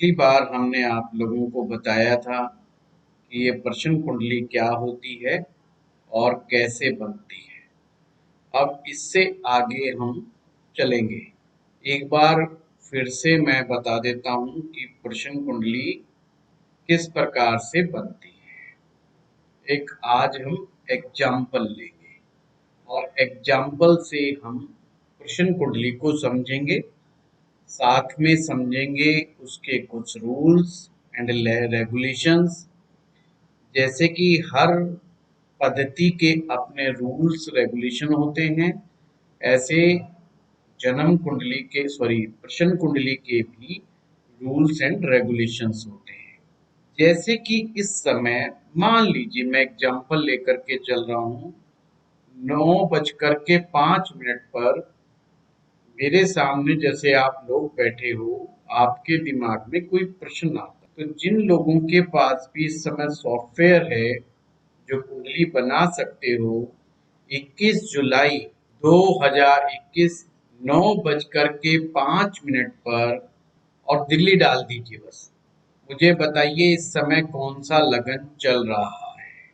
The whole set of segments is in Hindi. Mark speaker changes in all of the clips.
Speaker 1: पिछली बार हमने आप लोगों को बताया था कि ये प्रश्न कुंडली क्या होती है और कैसे बनती है। अब इससे आगे हम चलेंगे। एक बार फिर से मैं बता देता हूं कि प्रश्न कुंडली किस प्रकार से बनती है। एक आज हम एग्जाम्पल लेंगे और एग्जाम्पल से हम प्रश्न कुंडली को समझेंगे, साथ में समझेंगे उसके कुछ रूल्स एंड रेगुलेशंस। जैसे कि हर पद्धति के अपने रूल्स रेगुलेशन होते हैं, ऐसे जन्म कुंडली के प्रश्न कुंडली के भी रूल्स एंड रेगुलेशंस होते हैं। जैसे कि इस समय मान लीजिए मैं एग्जांपल लेकर के चल रहा हूँ, 9:05 पर मेरे सामने जैसे आप लोग बैठे हो, आपके दिमाग में कोई प्रश्न आता, तो जिन लोगों के पास भी इस समय सॉफ्टवेयर है जो कुंडली बना सकते हो, 21 जुलाई 2021 9:05 पर और दिल्ली डाल दीजिए। बस मुझे बताइए इस समय कौन सा लगन चल रहा है।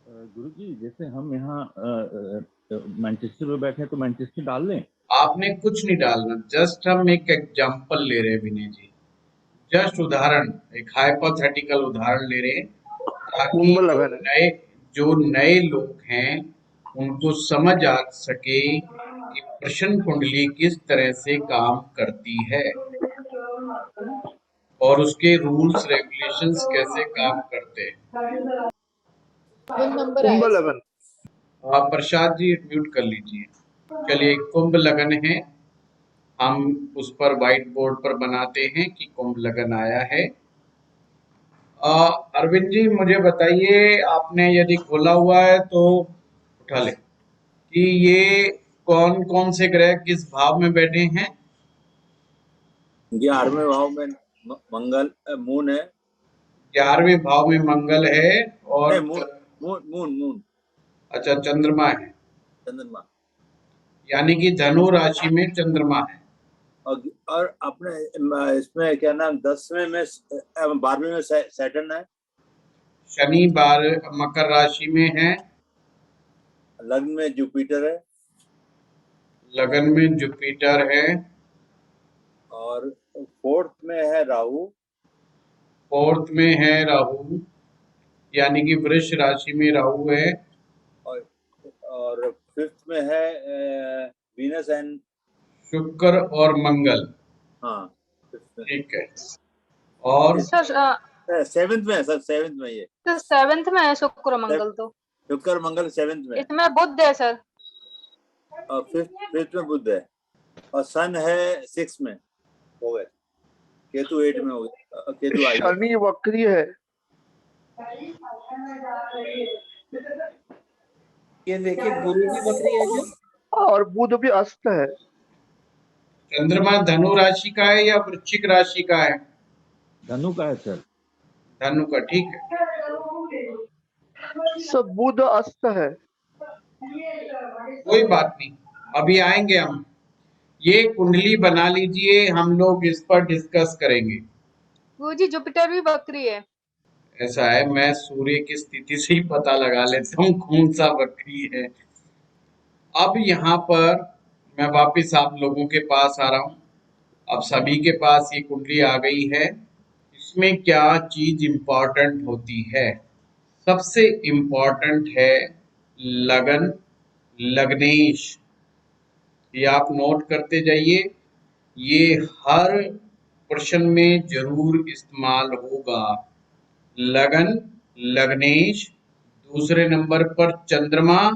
Speaker 2: गुरु जी, जैसे हम यहाँ मैनचेस्टर में बैठे हैं तो मैनचेस्टर डाल लें?
Speaker 1: आपने कुछ नहीं डालना, जस्ट हम एक एग्जाम्पल ले रहे हैं विनय जी, जस्ट उदाहरण, एक हाइपोथेटिकल उदाहरण ले रहे हैं ताकि जो नए लोग हैं उनको समझ आ सके कि प्रश्न कुंडली किस तरह से काम करती है और उसके रूल्स रेगुलेशंस कैसे काम करते हैं।
Speaker 3: कुंभ लगन।
Speaker 1: प्रसाद जी म्यूट कर लीजिए। चलिए, कुंभ लगन है, हम उस पर व्हाइट बोर्ड पर बनाते हैं कि कुंभ लगन आया है। अरविंद जी मुझे बताइए, आपने यदि खोला हुआ है तो उठा ले कि ये कौन कौन से ग्रह किस भाव में बैठे हैं।
Speaker 4: 11वें भाव में मंगल मून है।
Speaker 1: 11वें भाव में मंगल है और
Speaker 4: मून
Speaker 1: अच्छा, चंद्रमा है।
Speaker 4: चंद्रमा
Speaker 1: यानी कि धनु राशि में चंद्रमा है।
Speaker 4: और अपने इसमें क्या नाम 10वें में 12वें में सैटर्न है।
Speaker 1: शनि मकर राशि में है।
Speaker 4: लग्न में जुपिटर है।
Speaker 1: लगन में जुपिटर है।
Speaker 4: और फोर्थ में है राहु।
Speaker 1: फोर्थ में है राहु, यानी कि वृष राशि में राहु है।
Speaker 4: और फिफ्थ में है वीनस एंड
Speaker 1: शुक्र और मंगल।
Speaker 4: हाँ
Speaker 1: ठीक है। और
Speaker 3: सर
Speaker 4: सेवेंथ में है सर, सेवेंथ में ये
Speaker 3: तो सेवेंथ में है शुक्र मंगल, तो
Speaker 4: शुक्र मंगल सेवेंथ में।
Speaker 3: इसमें बुध है सर।
Speaker 4: और फिफ्थ में बुध है और सन है 6 में हो गए। केतु 8 में हो गया। केतु आ गया।
Speaker 5: शनि वक्री है।
Speaker 6: ये देखिए गुरु की बकरी है जो,
Speaker 5: और बुध भी अस्त है।
Speaker 1: चंद्रमा धनु राशि का है या वृश्चिक राशि का है?
Speaker 2: धनु का है सर।
Speaker 1: धनु का, ठीक है।
Speaker 5: सब बुध अस्त है।
Speaker 1: कोई बात नहीं, अभी आएंगे हम। ये कुंडली बना लीजिए, हम लोग इस पर डिस्कस करेंगे।
Speaker 3: गुरुजी जुपिटर भी बकरी है।
Speaker 1: ऐसा है, मैं सूर्य की स्थिति से ही पता लगा लेता हूँ कौन सा बकरी है। अब यहाँ पर मैं वापस आप लोगों के पास आ रहा हूँ। अब सभी के पास ये कुंडली आ गई है। इसमें क्या चीज इम्पोर्टेंट होती है? सबसे इम्पोर्टेंट है लगन, लग्नेश। ये आप नोट करते जाइए, ये हर प्रश्न में जरूर इस्तेमाल होगा। लगन, लग्नेश। दूसरे नंबर पर चंद्रमा,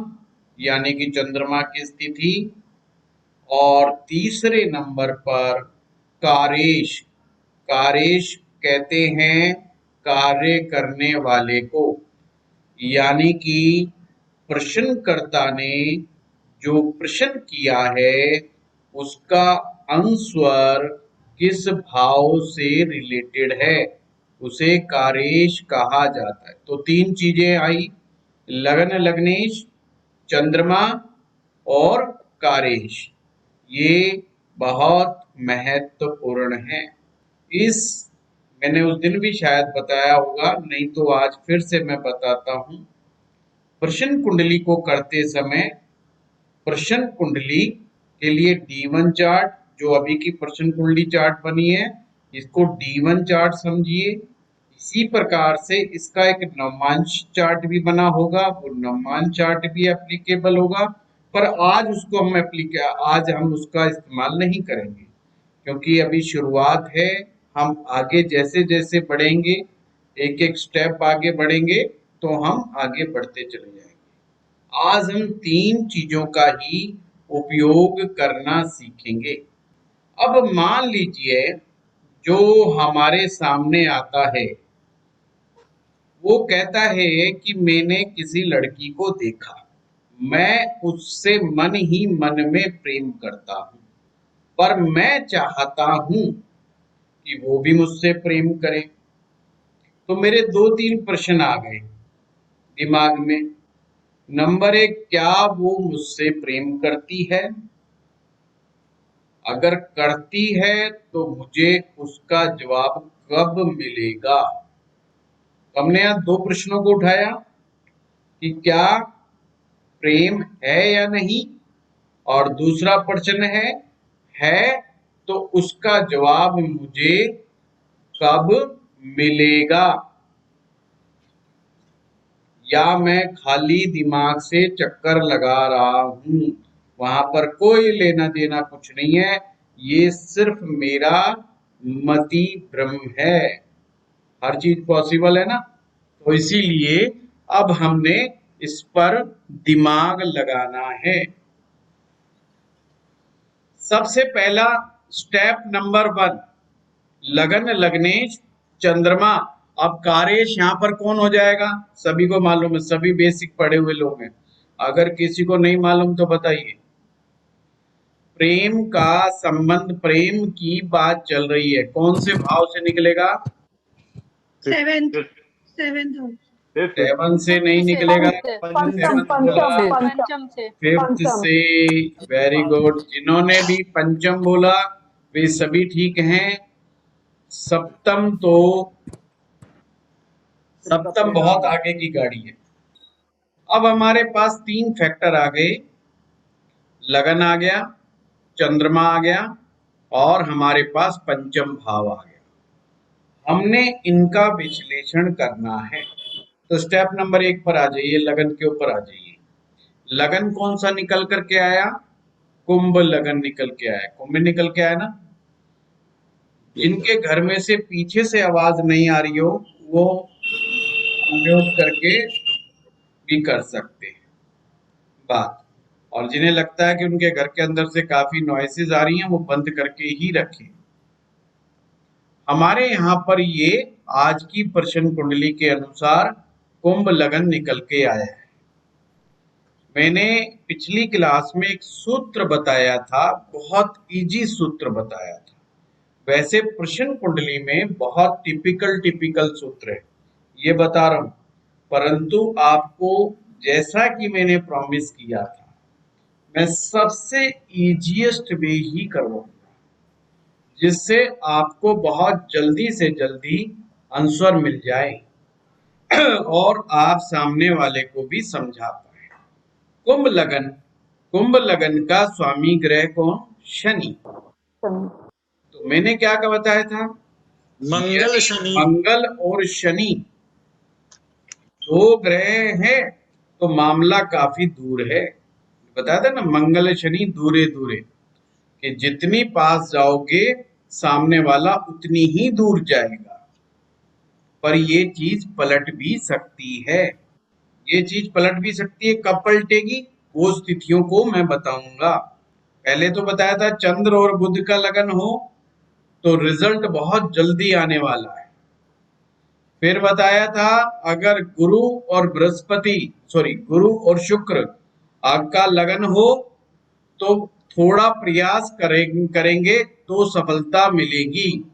Speaker 1: यानी कि चंद्रमा की स्थिति। और तीसरे नंबर पर कारेश। कारेश कहते हैं कार्य करने वाले को, यानी कि प्रश्नकर्ता ने जो प्रश्न किया है उसका अनुस्वर किस भाव से रिलेटेड है, उसे कारेश कहा जाता है। तो 3 चीजें आई, लगन, लग्नेश, चंद्रमा और कारेश। ये बहुत महत्वपूर्ण है। मैंने उस दिन भी शायद बताया होगा, नहीं तो आज फिर से मैं बताता हूँ। प्रश्न कुंडली को करते समय प्रश्न कुंडली के लिए D1 चार्ट, जो अभी की प्रश्न कुंडली चार्ट बनी है, इसको D1 चार्ट समझिए। इसी प्रकार से इसका एक नवमांश चार्ट भी बना होगा, वो नवमांश चार्ट भी एप्लीकेबल होगा, पर आज हम उसका इस्तेमाल नहीं करेंगे क्योंकि अभी शुरुआत है। हम आगे जैसे जैसे बढ़ेंगे, एक एक स्टेप आगे बढ़ेंगे, तो हम आगे बढ़ते चले जाएंगे। आज हम 3 चीजों का ही उपयोग करना सीखेंगे। अब मान लीजिए जो हमारे सामने आता है वो कहता है कि मैंने किसी लड़की को देखा, मैं उससे मन ही मन में प्रेम करता हूं, पर मैं चाहता हूं कि वो भी मुझसे प्रेम करे। तो मेरे 2-3 प्रश्न आ गए दिमाग में। नंबर 1, क्या वो मुझसे प्रेम करती है? अगर करती है तो मुझे उसका जवाब कब मिलेगा? हमने यहाँ 2 प्रश्नों को उठाया कि क्या प्रेम है या नहीं, और दूसरा प्रश्न है तो उसका जवाब मुझे कब मिलेगा, या मैं खाली दिमाग से चक्कर लगा रहा हूं, वहां पर कोई लेना देना कुछ नहीं है, ये सिर्फ मेरा मति भ्रम है। हर चीज पॉसिबल है ना, तो इसीलिए अब हमने इस पर दिमाग लगाना है। सबसे पहला स्टेप नंबर 1, लगन लग्नेश चंद्रमा। अब कारेश यहाँ पर कौन हो जाएगा? सभी को मालूम है, सभी बेसिक पढ़े हुए लोग हैं। अगर किसी को नहीं मालूम तो बताइए। प्रेम का संबंध, प्रेम की बात चल रही है, कौन से भाव से निकलेगा?
Speaker 7: 7
Speaker 1: से नहीं निकलेगा,
Speaker 3: पंचम से।
Speaker 1: 5th से। Very good. जिन्होंने भी पंचम बोला वे सभी ठीक हैं। सप्तम बहुत आगे की गाड़ी है। अब हमारे पास 3 फैक्टर आ गए, लगन आ गया, चंद्रमा आ गया, और हमारे पास पंचम भाव आ गया। हमने इनका विश्लेषण करना है। तो स्टेप नंबर 1 पर आ जाइए, लगन के ऊपर आ जाइए। लगन कौन सा निकल करके आया? कुंभ लगन निकल के आया। कुंभ निकल के आया ना। जिनके घर में से पीछे से आवाज नहीं आ रही हो वो म्यूट करके भी कर सकते हैं बात, और जिन्हें लगता है कि उनके घर के अंदर से काफी नॉइसेज आ रही हैं वो बंद करके ही रखें। हमारे यहाँ पर ये आज की प्रश्न कुंडली के अनुसार कुंभ लगन निकल के आया है। मैंने पिछली क्लास में एक सूत्र बताया था, बहुत इजी सूत्र बताया था। वैसे प्रश्न कुंडली में बहुत टिपिकल सूत्र है, ये बता रहा हूं, परंतु आपको जैसा कि मैंने प्रॉमिस किया था मैं सबसे इजीएस्ट वे ही करवाऊंगा, जिससे आपको बहुत जल्दी से जल्दी आंसर मिल जाए और आप सामने वाले को भी समझा पाए। कुंभ लगन का स्वामी ग्रह कौन? शनि। तो मैंने क्या बताया था?
Speaker 8: मंगल शनि।
Speaker 1: मंगल और शनि 2 ग्रह हैं तो मामला काफी दूर है। बताया था ना, मंगल शनि दूरे दूरे, कि जितनी पास जाओगे सामने वाला उतनी ही दूर जाएगा। पर ये चीज पलट भी सकती है। ये चीज पलट भी सकती है। कब पलटेगी वो स्थितियों को मैं बताऊंगा। पहले तो बताया था चंद्र और बुध का लगन हो तो रिजल्ट बहुत जल्दी आने वाला है। फिर बताया था अगर गुरु और शुक्र आपका लगन हो तो थोड़ा प्रयास करेंगे तो सफलता मिलेगी,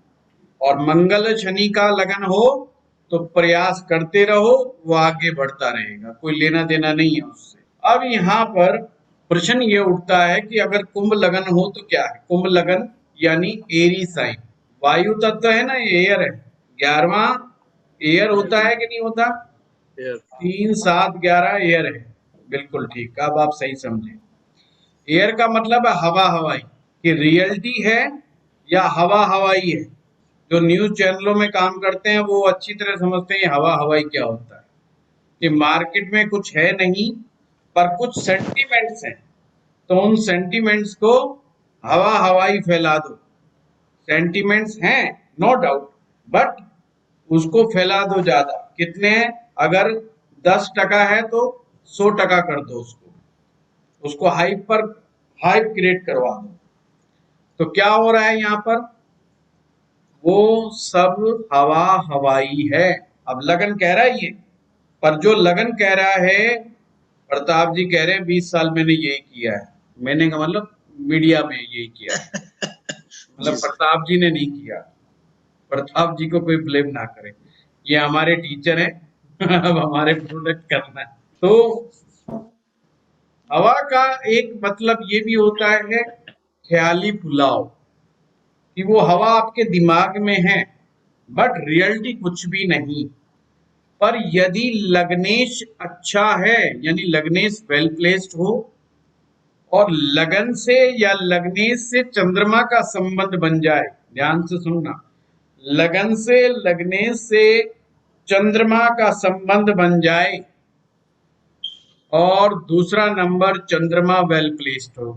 Speaker 1: और मंगल शनि का लगन हो तो प्रयास करते रहो, वो आगे बढ़ता रहेगा, कोई लेना देना नहीं है उससे। अब यहाँ पर प्रश्न ये उठता है कि अगर कुंभ लगन हो तो क्या है? कुंभ लगन यानी एरी साइन। वायु तत्व है ना, ये एयर है। 11वां एयर होता है कि नहीं होता? 3, 7, 11 एयर है। बिल्कुल ठीक, अब आप सही समझे। एयर का मतलब है हवा हवाई, कि रियलिटी है या हवा हवाई है। जो न्यूज चैनलों में काम करते हैं वो अच्छी तरह समझते हैं हवा हवाई क्या होता है। कि मार्केट में कुछ है नहीं, पर कुछ सेंटीमेंट्स हैं, तो उन सेंटीमेंट्स को हवा हवाई फैला दो। सेंटीमेंट्स हैं नो डाउट, बट उसको फैला दो ज्यादा। कितने हैं? अगर 10% है तो 100% कर दो उसको हाइप क्रिएट करवा दो। तो क्या हो रहा है यहाँ पर? वो सब हवा हवाई है। अब लगन कह रहा है ये, पर जो लगन कह रहा है, प्रताप जी कह रहे हैं 20 साल मैंने यही किया है। मैंने का मतलब मीडिया में यही किया है। मतलब प्रताप जी ने नहीं किया। प्रताप जी को कोई ब्लेम ना करे, ये हमारे टीचर हैं। अब हमारे प्रोडक्ट करना है। तो हवा का एक मतलब ये भी होता है ख्याली पुलाव, कि वो हवा आपके दिमाग में है बट रियलिटी कुछ भी नहीं। पर यदि लग्नेश अच्छा है, यानी लग्नेश वेल प्लेस्ड हो, और लगन से या लग्नेश से चंद्रमा का संबंध बन जाए, ध्यान से सुनना, लगन से लग्नेश से चंद्रमा का संबंध बन जाए, और दूसरा नंबर चंद्रमा वेल प्लेस्ड हो।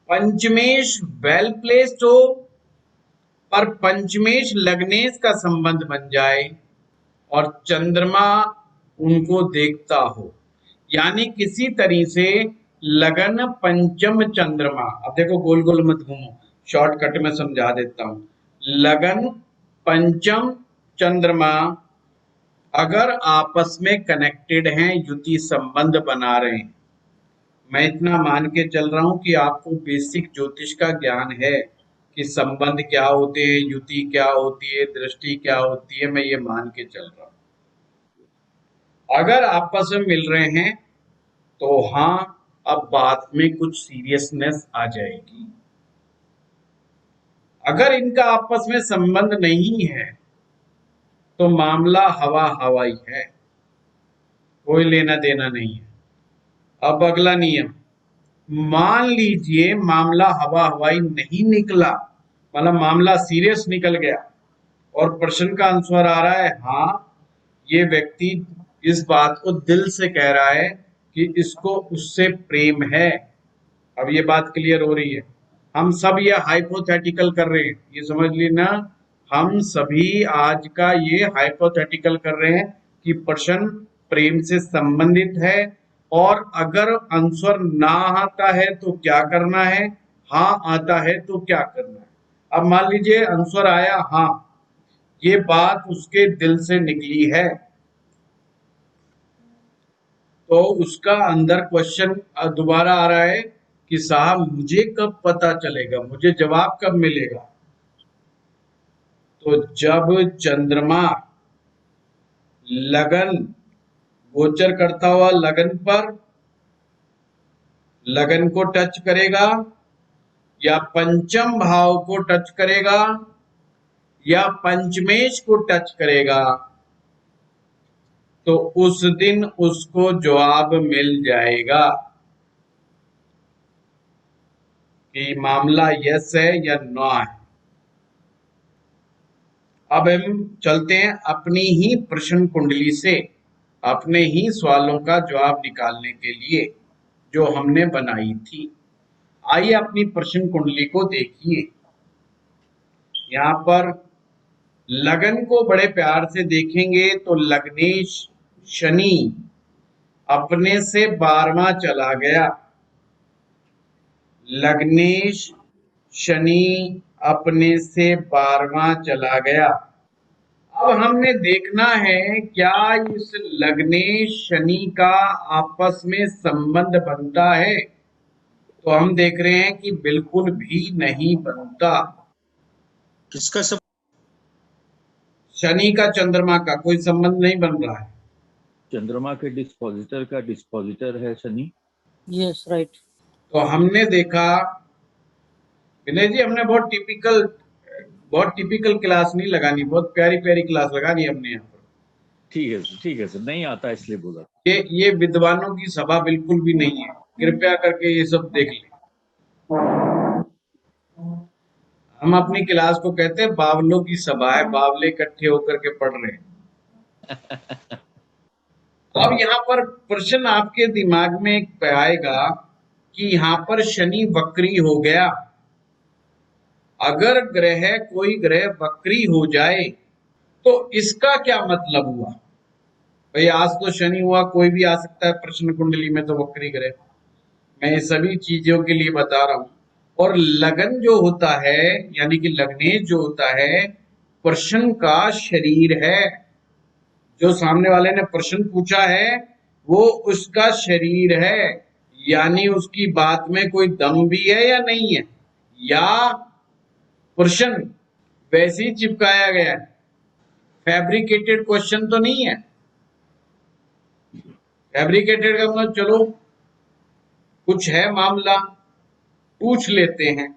Speaker 1: पंचमेश वेल प्लेस्ड हो, पर पंचमेश लग्नेश का संबंध बन जाए और चंद्रमा उनको देखता हो, यानी किसी तरह से लगन पंचम चंद्रमा। अब देखो गोल गोल मत घूमो, शॉर्टकट में समझा देता हूं। लगन पंचम चंद्रमा अगर आपस में कनेक्टेड हैं, युति संबंध बना रहे हैं, मैं इतना मान के चल रहा हूं कि आपको बेसिक ज्योतिष का ज्ञान है कि संबंध क्या होते हैं, युति क्या होती है, दृष्टि क्या होती है, मैं ये मान के चल रहा हूं। अगर आपस में मिल रहे हैं तो हाँ, अब बात में कुछ सीरियसनेस आ जाएगी। अगर इनका आपस में संबंध नहीं है तो मामला हवा हवाई है, कोई लेना देना नहीं है। अब अगला नियम, मान लीजिए मामला हवा हवाई नहीं निकला, मतलब मामला सीरियस निकल गया और प्रश्न का आंसर आ रहा है हाँ, ये व्यक्ति इस बात को दिल से कह रहा है कि इसको उससे प्रेम है। अब ये बात क्लियर हो रही है। हम सब ये हाइपोथेटिकल कर रहे हैं, ये समझ लेना, हम सभी आज का ये हाइपोथेटिकल कर रहे हैं कि प्रश्न प्रेम से संबंधित है, और अगर आंसर ना आता है तो क्या करना है, हाँ आता है तो क्या करना है। अब मान लीजिए आंसर आया हाँ, ये बात उसके दिल से निकली है, तो उसका अंदर क्वेश्चन दोबारा आ रहा है कि साहब मुझे कब पता चलेगा, मुझे जवाब कब मिलेगा। तो जब चंद्रमा लगन गोचर करता हुआ लगन पर लगन को टच करेगा, या पंचम भाव को टच करेगा, या पंचमेश को टच करेगा, तो उस दिन उसको जवाब मिल जाएगा कि मामला यस है या नो है। अब हम चलते हैं अपनी ही प्रश्न कुंडली से अपने ही सवालों का जवाब निकालने के लिए जो हमने बनाई थी। आइए अपनी प्रश्न कुंडली को देखिए। यहाँ पर लगन को बड़े प्यार से देखेंगे तो लग्नेश शनि अपने से 12वां चला गया, लग्नेश शनि अपने से 12वां चला गया। अब हमने देखना है क्या इस लग्नेश शनि का आपस में संबंध बनता है, तो हम देख रहे हैं कि बिल्कुल भी नहीं बनता।
Speaker 8: किसका सब
Speaker 1: शनि का चंद्रमा का कोई संबंध नहीं बन रहा है।
Speaker 2: चंद्रमा के डिस्पोजिटर का डिस्पोजिटर है शनि।
Speaker 6: Yes right.
Speaker 1: तो हमने देखा विनय जी, हमने बहुत टिपिकल क्लास नहीं लगानी, बहुत प्यारी प्यारी क्लास लगानी हमने यहाँ पर।
Speaker 2: ठीक है सर, नहीं आता इसलिए बोला।
Speaker 1: ये विद्वानों की सभा बिल्कुल भी नहीं है, कृपया करके ये सब देख लें। हम अपनी क्लास को कहते हैं बावलों की सभा है, बावले इकट्ठे होकर के पढ़ रहे हैं। अब यहाँ पर प्रश्न आपके दिमाग में एक आएगा कि यहाँ पर शनि वक्री हो गया। अगर कोई ग्रह वक्री हो जाए तो इसका क्या मतलब हुआ? भाई आज तो शनि हुआ, कोई भी आ सकता है प्रश्न कुंडली में तो वक्री ग्रह। मैं ये सभी चीजों के लिए बता रहा हूं। और लगन जो होता है, यानी कि लग्नेश जो होता है, प्रश्न का शरीर है। जो सामने वाले ने प्रश्न पूछा है वो उसका शरीर है, यानी उसकी बात में कोई दम भी है या नहीं है, या प्रश्न वैसे ही चिपकाया गया है, फैब्रिकेटेड क्वेश्चन तो नहीं है। फैब्रिकेटेड का मतलब चलो कुछ है मामला, पूछ लेते हैं,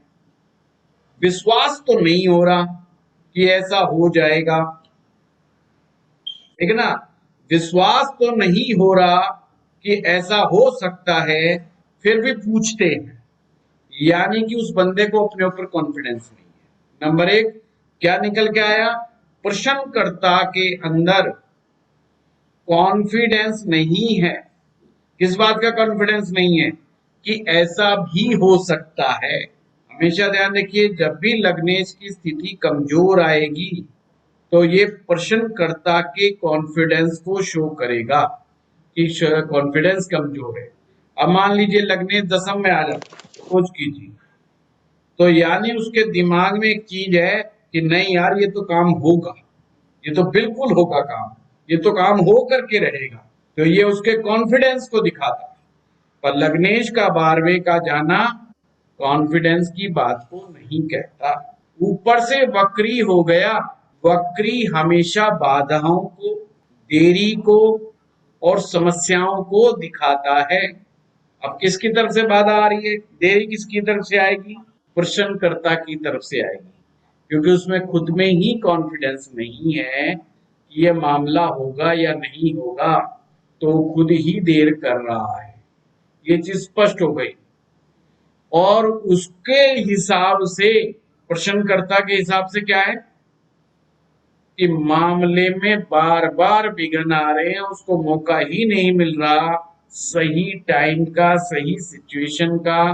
Speaker 1: विश्वास तो नहीं हो रहा कि ऐसा हो जाएगा, ठीक ना, विश्वास तो नहीं हो रहा कि ऐसा हो सकता है, फिर भी पूछते हैं, यानी कि उस बंदे को अपने ऊपर कॉन्फिडेंस नहीं है। नंबर एक क्या निकल के आया? प्रश्नकर्ता के अंदर कॉन्फिडेंस नहीं है। किस बात का कॉन्फिडेंस नहीं है? कि ऐसा भी हो सकता है। हमेशा ध्यान रखिए, जब भी लग्नेश की स्थिति कमजोर आएगी तो ये प्रश्नकर्ता के कॉन्फिडेंस को शो करेगा कि कॉन्फिडेंस कमजोर है। अब मान लीजिए लग्नेश दशम में आ जाता, सोच कीजिए, तो यानी उसके दिमाग में एक चीज है कि नहीं यार ये तो काम होगा, ये तो बिल्कुल होगा काम, ये तो काम हो करके रहेगा, तो ये उसके कॉन्फिडेंस को दिखाता है। पर लग्नेश का 12वें का जाना कॉन्फिडेंस की बात को नहीं कहता। ऊपर से वक्री हो गया। वक्री हमेशा बाधाओं को, देरी को और समस्याओं को दिखाता है। अब किसकी तरफ से बाधा आ रही है? देरी किसकी तरफ से आएगी? प्रश्नकर्ता की तरफ से आएगी, क्योंकि उसमें खुद में ही कॉन्फिडेंस नहीं है कि यह मामला होगा या नहीं होगा, तो खुद ही देर कर रहा है। ये चीज स्पष्ट हो गई। और उसके हिसाब से, प्रश्नकर्ता के हिसाब से क्या है कि मामले में बार बार विघ्न आ रहे हैं, उसको मौका ही नहीं मिल रहा सही टाइम का, सही सिचुएशन का,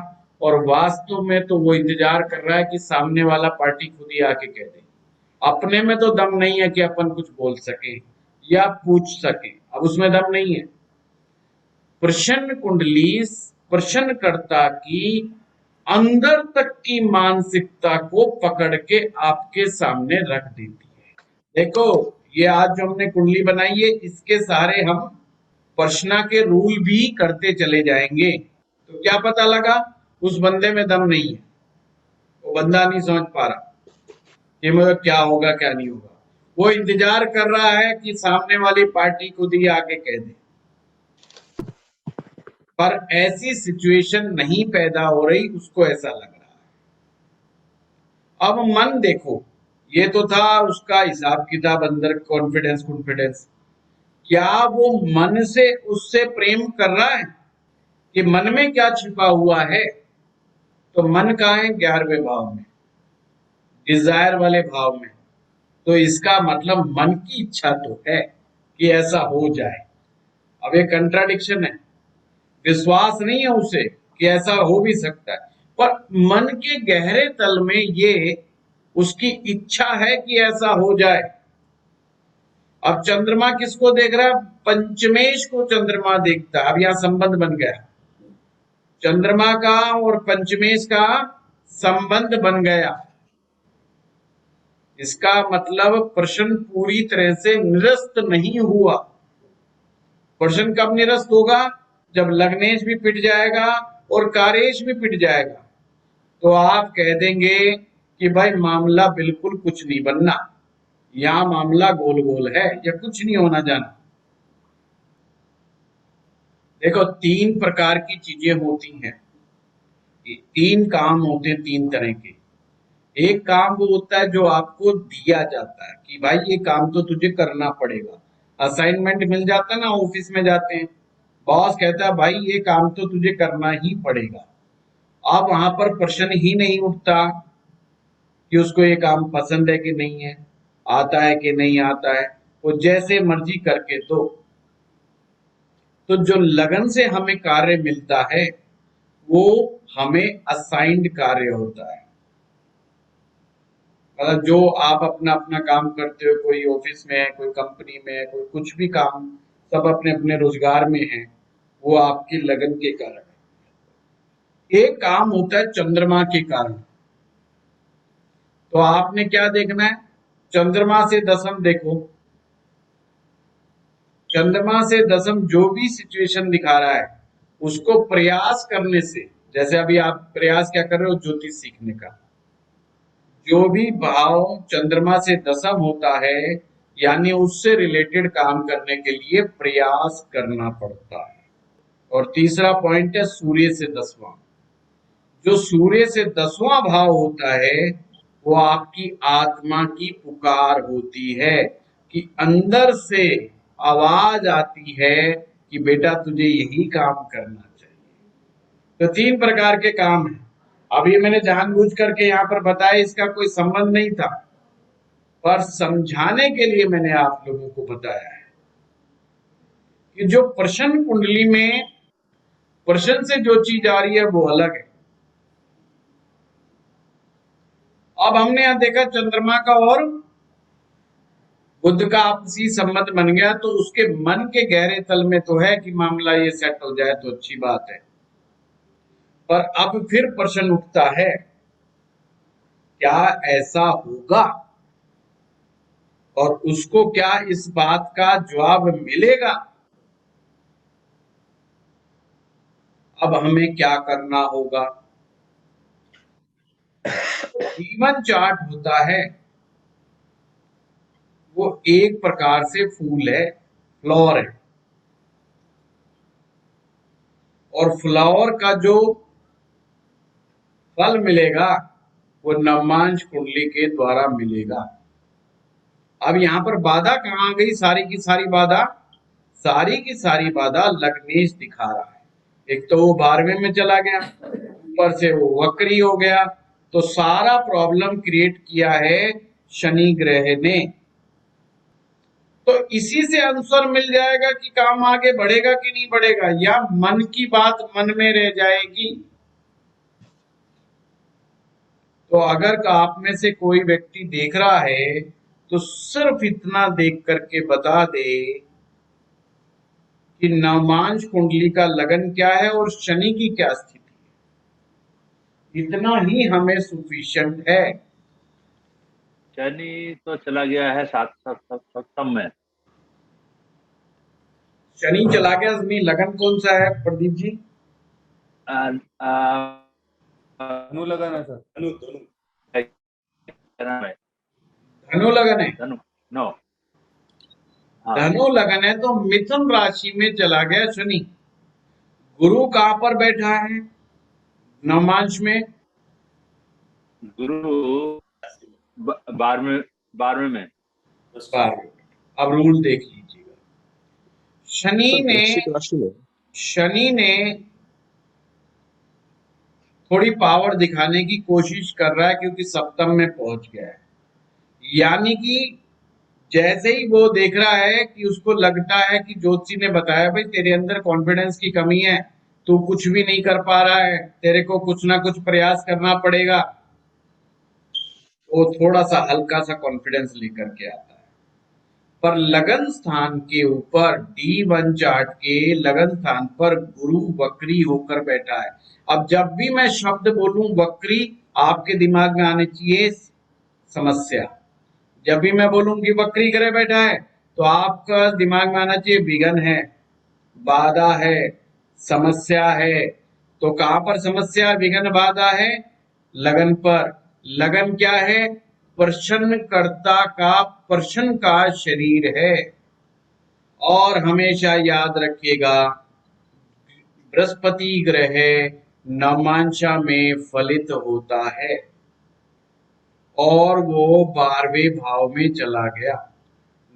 Speaker 1: और वास्तव में तो वो इंतजार कर रहा है कि सामने वाला पार्टी खुद ही आके कह दे। अपने में तो दम नहीं है कि अपन कुछ बोल सके या पूछ सके, अब उसमें दम नहीं है। प्रश्न कुंडली प्रश्नकर्ता की अंदर तक की मानसिकता को पकड़ के आपके सामने रख देती है। देखो, ये आज जो हमने कुंडली बनाई है, इसके सहारे हम प्रश्न के रूल भी करते चले जाएंगे। तो क्या पता लगा? उस बंदे में दम नहीं है, वो बंदा नहीं समझ पा रहा कि मतलब क्या होगा क्या नहीं होगा। वो इंतजार कर रहा है कि सामने वाली पार्टी खुद ही आके कह दे, पर ऐसी सिचुएशन नहीं पैदा हो रही, उसको ऐसा लग रहा है। अब मन देखो, ये तो था उसका हिसाब किताब अंदर, कॉन्फिडेंस, क्या वो मन से उससे प्रेम कर रहा है कि मन में क्या छिपा हुआ है? तो मन कहाँ है? 11वें भाव में, डिजायर वाले भाव में। तो इसका मतलब मन की इच्छा तो है कि ऐसा हो जाए। अब ये कंट्राडिक्शन है, विश्वास नहीं है उसे कि ऐसा हो भी सकता है, पर मन के गहरे तल में ये उसकी इच्छा है कि ऐसा हो जाए। अब चंद्रमा किसको देख रहा है? पंचमेश को चंद्रमा देखता है। अब यहां संबंध बन गया, चंद्रमा का और पंचमेश का संबंध बन गया। इसका मतलब प्रश्न पूरी तरह से निरस्त नहीं हुआ। प्रश्न कब निरस्त होगा? जब लग्नेश भी पिट जाएगा और कारेश भी पिट जाएगा, तो आप कह देंगे कि भाई मामला बिल्कुल कुछ नहीं बनना, यहां मामला गोल गोल है या कुछ नहीं होना जाना। देखो, 3 प्रकार की चीजें होती हैं, 3 काम होते हैं 3 तरह के। एक काम वो होता है जो आपको दिया जाता है कि भाई ये काम तो तुझे करना पड़ेगा। असाइनमेंट मिल जाता है ना, ऑफिस में जाते हैं, बॉस कहता है भाई ये काम तो तुझे करना ही पड़ेगा। अब वहां पर प्रश्न ही नहीं उठता कि उसको ये काम पसंद है कि नहीं है, आता है कि नहीं आता है, वो जैसे मर्जी करके दो। तो जो लगन से हमें कार्य मिलता है वो हमें असाइंड कार्य होता है। मतलब जो आप अपना अपना काम करते हो, कोई ऑफिस में है, कोई कंपनी में है, कोई कुछ भी काम, सब अपने अपने रोजगार में है, वो आपकी लगन के कारण है। एक काम होता है चंद्रमा के कारण। तो आपने क्या देखना है, चंद्रमा से दशम देखो। चंद्रमा से दशम जो भी सिचुएशन दिखा रहा है उसको प्रयास करने से, जैसे अभी आप प्रयास क्या कर रहे हो, ज्योतिष सीखने का, जो भी भाव चंद्रमा से दशम होता है यानी उससे रिलेटेड काम करने के लिए प्रयास करना पड़ता है। और तीसरा पॉइंट है सूर्य से 10वां। जो सूर्य से 10वां भाव होता है वो आपकी आत्मा की पुकार होती है कि अंदर से आवाज आती है कि बेटा तुझे यही काम करना चाहिए। तो 3 प्रकार के काम हैं। अभी मैंने जानबूझ करके यहाँ पर बताया, इसका कोई संबंध नहीं था, पर समझाने के लिए मैंने आप लोगों को बताया है कि जो प्रश्न कुंडली में प्रश्न से जो चीज आ रही है वो अलग है। अब हमने यहां देखा चंद्रमा का और बुध का आपसी संबंध बन गया, तो उसके मन के गहरे तल में तो है कि मामला ये सेट हो जाए तो अच्छी बात है। पर अब फिर प्रश्न उठता है, क्या ऐसा होगा और उसको क्या इस बात का जवाब मिलेगा? अब हमें क्या करना होगा? जीवन चार्ट होता है वो एक प्रकार से फूल है, फ्लावर है, और फ्लावर का जो फल मिलेगा वो नवमांश कुंडली के द्वारा मिलेगा। अब यहाँ पर बाधा कहाँ गई? सारी की सारी बाधा लग्नेश दिखा रहा है। एक तो वो 12वें में चला गया, ऊपर से वो वक्री हो गया, तो सारा प्रॉब्लम क्रिएट किया है शनि ग्रह ने। तो इसी से आंसर मिल जाएगा कि काम आगे बढ़ेगा कि नहीं बढ़ेगा, या मन की बात मन में रह जाएगी। तो अगर आप में से कोई व्यक्ति देख रहा है तो सिर्फ इतना देख करके बता दे कि नवमांश कुंडली का लगन क्या है और शनि की क्या स्थिति है, इतना ही हमें सफिशिएंट है।
Speaker 2: शनि तो चला गया है सप्तम में।
Speaker 1: शनि चला गया, अपनी लगन कौन सा है प्रदीप जी?
Speaker 9: धनु लगन है सर।
Speaker 1: धनु लगन है।
Speaker 2: नो,
Speaker 1: धनु लगन है तो मिथुन राशि में चला गया शनि। गुरु कहां पर बैठा है नवमांश में?
Speaker 2: गुरु 12वें में।
Speaker 1: अब रूल देख लीजिएगा। शनि ने थोड़ी पावर दिखाने की कोशिश कर रहा है क्योंकि सप्तम में पहुंच गया है। यानी कि जैसे ही वो देख रहा है कि उसको लगता है कि ज्योतिषी ने बताया भाई तेरे अंदर कॉन्फिडेंस की कमी है, तू कुछ भी नहीं कर पा रहा है, तेरे को कुछ ना कुछ प्रयास करना पड़ेगा, वो थोड़ा सा हल्का सा कॉन्फिडेंस लेकर के आता है। पर लगन स्थान के ऊपर D1 चार्ट के लगन स्थान पर गुरु वक्री होकर बैठा है। अब जब भी मैं शब्द बोलूं वक्री, आपके दिमाग में आने चाहिए समस्या। जब भी मैं बोलूं कि वक्री ग्रह बैठा है तो आपका दिमाग में आना चाहिए विघ्न है, बाधा है, समस्या है। तो कहां पर समस्या विघ्न बाधा है? लगन पर। लगन क्या है? प्रश्नकर्ता का प्रश्न का शरीर है। और हमेशा याद रखिएगा बृहस्पति ग्रह नवमांशा में फलित होता है। और वो 12वें भाव में चला गया,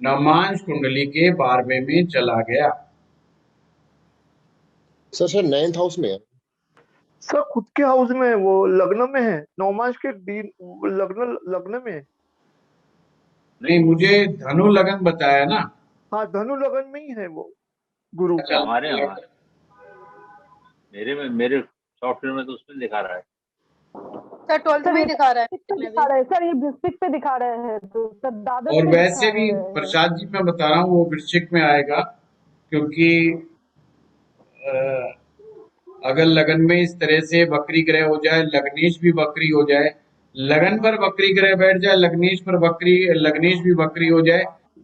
Speaker 1: नवमांश कुंडली के 12वें में चला गया।
Speaker 10: सर 9th हाउस में है।
Speaker 5: सर खुद के हाउस में है, वो लग्न में है, नवमांश के दिन लग्न लग्न में है।
Speaker 1: नहीं, मुझे धनु लगन बताया ना।
Speaker 5: हाँ धनु लगन में ही है वो गुरु।
Speaker 1: अच्छा,
Speaker 2: हमारे यहाँ मेरे सॉफ्टवेयर में तो उसमें दिखा रहा है।
Speaker 3: सर 12th में ही दिखा रहा है।
Speaker 11: दिखा रहे हैं सर, ये वृश्चिक पे दिखा रहे हैं तो सर द्वादश
Speaker 1: और
Speaker 11: पे
Speaker 1: वैसे
Speaker 11: दिखा
Speaker 1: भी
Speaker 11: रहे हैं।
Speaker 1: प्रसाद जी मैं बता रहा हूँ वो वृश्चिक में आएगा, क्योंकि अगर लगन में इस तरह से वक्री ग्रह हो जाए, लग्नेश भी वक्री हो जाए, लगन पर वक्री ग्रह बैठ जाए, लग्नेश पर वक्री, लग्नेश भी वक्री हो जाए,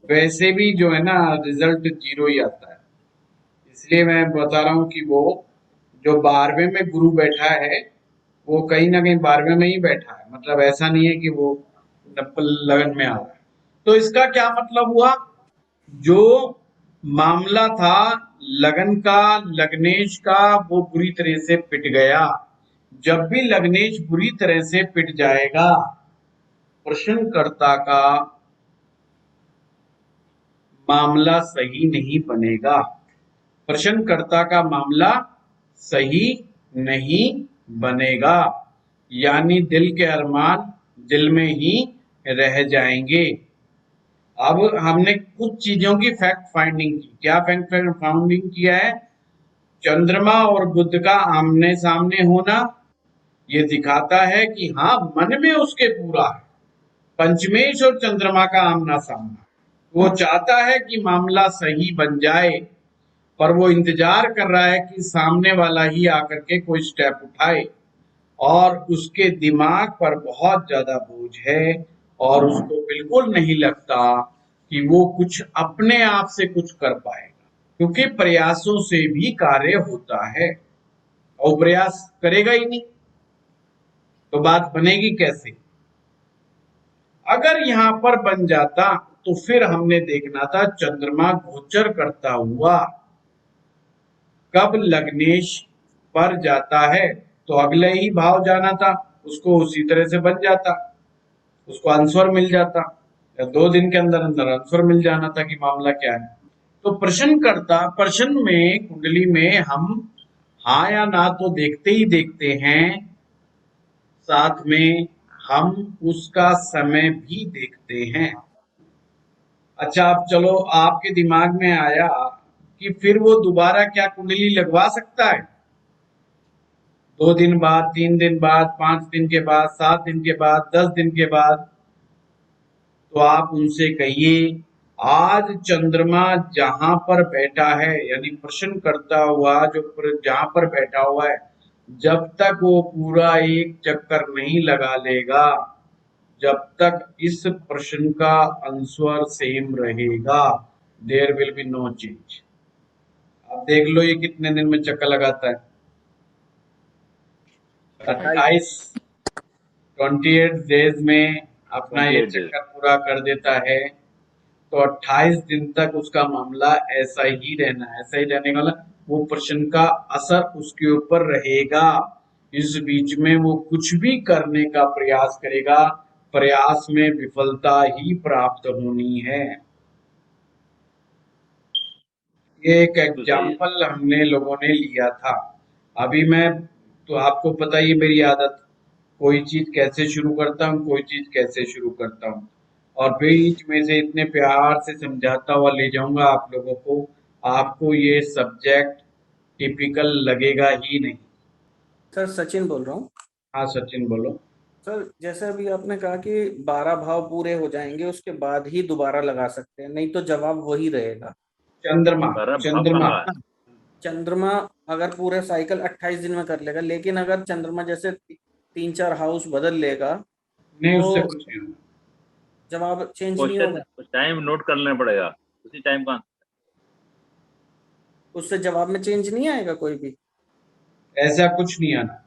Speaker 1: वैसे भी जो है ना रिजल्ट 0 ही आता है। इसलिए मैं बता रहा हूँ कि वो जो 12वें में गुरु बैठा है वो कहीं ना कहीं 12वें में ही बैठा है, मतलब ऐसा नहीं है कि वो लगन में आ रहा है। तो इसका क्या मतलब हुआ, जो मामला था लगन का, लग्नेश का, वो बुरी तरह से पिट गया। जब भी लग्नेश बुरी तरह से पिट जाएगा, प्रश्नकर्ता का मामला सही नहीं बनेगा, प्रश्नकर्ता का मामला सही नहीं बनेगा, यानी दिल के अरमान दिल में ही रह जाएंगे। अब हमने कुछ चीजों की फैक्ट फाइंडिंग की। क्या फैक्ट फाइंडिंग किया है? चंद्रमा और बुध का आमने सामने होना ये दिखाता है कि हाँ मन में उसके पूरा है। पंचमेश और चंद्रमा का आमना सामना, वो चाहता है कि मामला सही बन जाए, पर वो इंतजार कर रहा है कि सामने वाला ही आकर के कोई स्टेप उठाए, और उसके दिमाग पर बहुत ज्यादा बोझ है और उसको बिल्कुल नहीं लगता कि वो कुछ अपने आप से कुछ कर पाएगा, क्योंकि प्रयासों से भी कार्य होता है, और प्रयास करेगा ही नहीं तो बात बनेगी कैसे। अगर यहाँ पर बन जाता तो फिर हमने देखना था चंद्रमा गोचर करता हुआ कब लग्नेश पर जाता है, तो अगले ही भाव जाना था, उसको उसी तरह से बन जाता, उसको आंसर मिल जाता, या 2 दिन के अंदर अंदर आंसर मिल जाना था कि मामला क्या है। तो प्रश्न में कुंडली में हम हाँ या ना तो देखते ही देखते हैं, साथ में हम उसका समय भी देखते हैं। अच्छा, अब चलो आपके दिमाग में आया कि फिर वो दोबारा क्या कुंडली लगवा सकता है? 2 दिन बाद, 3 दिन बाद, 5 दिन के बाद, 7 दिन के बाद, 10 दिन के बाद, तो आप उनसे कहिए आज चंद्रमा जहां पर बैठा है, यानी प्रश्न करता हुआ जो जहां पर बैठा हुआ है, जब तक वो पूरा एक चक्कर नहीं लगा लेगा, जब तक इस प्रश्न का आंसर सेम रहेगा, there will be no change. अब देख लो ये कितने दिन में चक्कर लगाता है। 28 डेज में अपना ये चक्कर पूरा कर देता है, तो 28 दिन तक उसका मामला ऐसा ही रहना, ऐसा ही रहने वाला, वो प्रश्न का असर उसके ऊपर रहेगा। इस बीच में वो कुछ भी करने का प्रयास करेगा, प्रयास में विफलता ही प्राप्त होनी है। ये एक एग्जाम्पल हमने लोगों ने लिया था। अभी मैं तो आपको पता ही मेरी आदत, कोई चीज कैसे शुरू करता हूँ, कोई चीज कैसे शुरू करता हूँ, और बीच में से इतने प्यार से समझाता हुआ ले जाऊंगा आप लोगों को, आपको ये सब्जेक्ट टिपिकल लगेगा ही नहीं।
Speaker 6: सर सचिन बोल रहा हूँ।
Speaker 1: हाँ सचिन बोलो।
Speaker 6: सर जैसे अभी आपने कहा कि 12 भाव पूरे हो जाएंगे उसके बाद ही दोबारा लगा सकते हैं, नहीं तो जवाब वही रहेगा। चंद्रमा अगर पूरे साइकिल 28 दिन में कर लेगा, लेकिन अगर चंद्रमा जैसे 3-4 हाउस बदल लेगा
Speaker 1: नहीं,
Speaker 6: तो
Speaker 1: उससे कुछ नहीं होगा,
Speaker 6: जवाब चेंज नहीं होगा।
Speaker 2: टाइम नोट कर लेना पड़ेगा, उसी टाइम का
Speaker 6: उससे जवाब में चेंज नहीं आएगा कोई भी,
Speaker 1: ऐसा कुछ नहीं आना।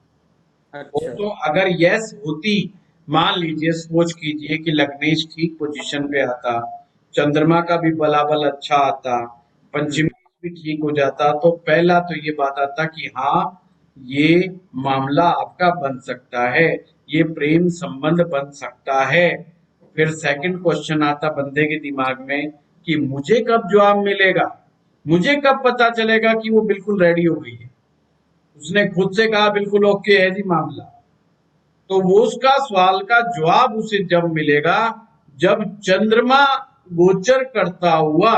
Speaker 6: अच्छा।
Speaker 1: तो अगर यस होती, मान लीजिए सोच कीजिए कि लग्नेश ठीक पोजीशन पे आता, चंद्रमा का भी बलाबल अच्छा आता, पंचमी भी ठीक हो जाता, तो पहला तो ये बात आता कि हाँ ये मामला आपका बन सकता है, ये प्रेम संबंध बन सकता है। फिर सेकंड क्वेश्चन आता बंदे के दिमाग में कि मुझे कब जवाब मिलेगा, मुझे कब पता चलेगा कि वो बिल्कुल रेडी हो गई है। उसने खुद से कहा बिल्कुल ओके है जी मामला, तो वो उसका सवाल का जवाब उसे जब मिलेगा जब चंद्रमा गोचर करता हुआ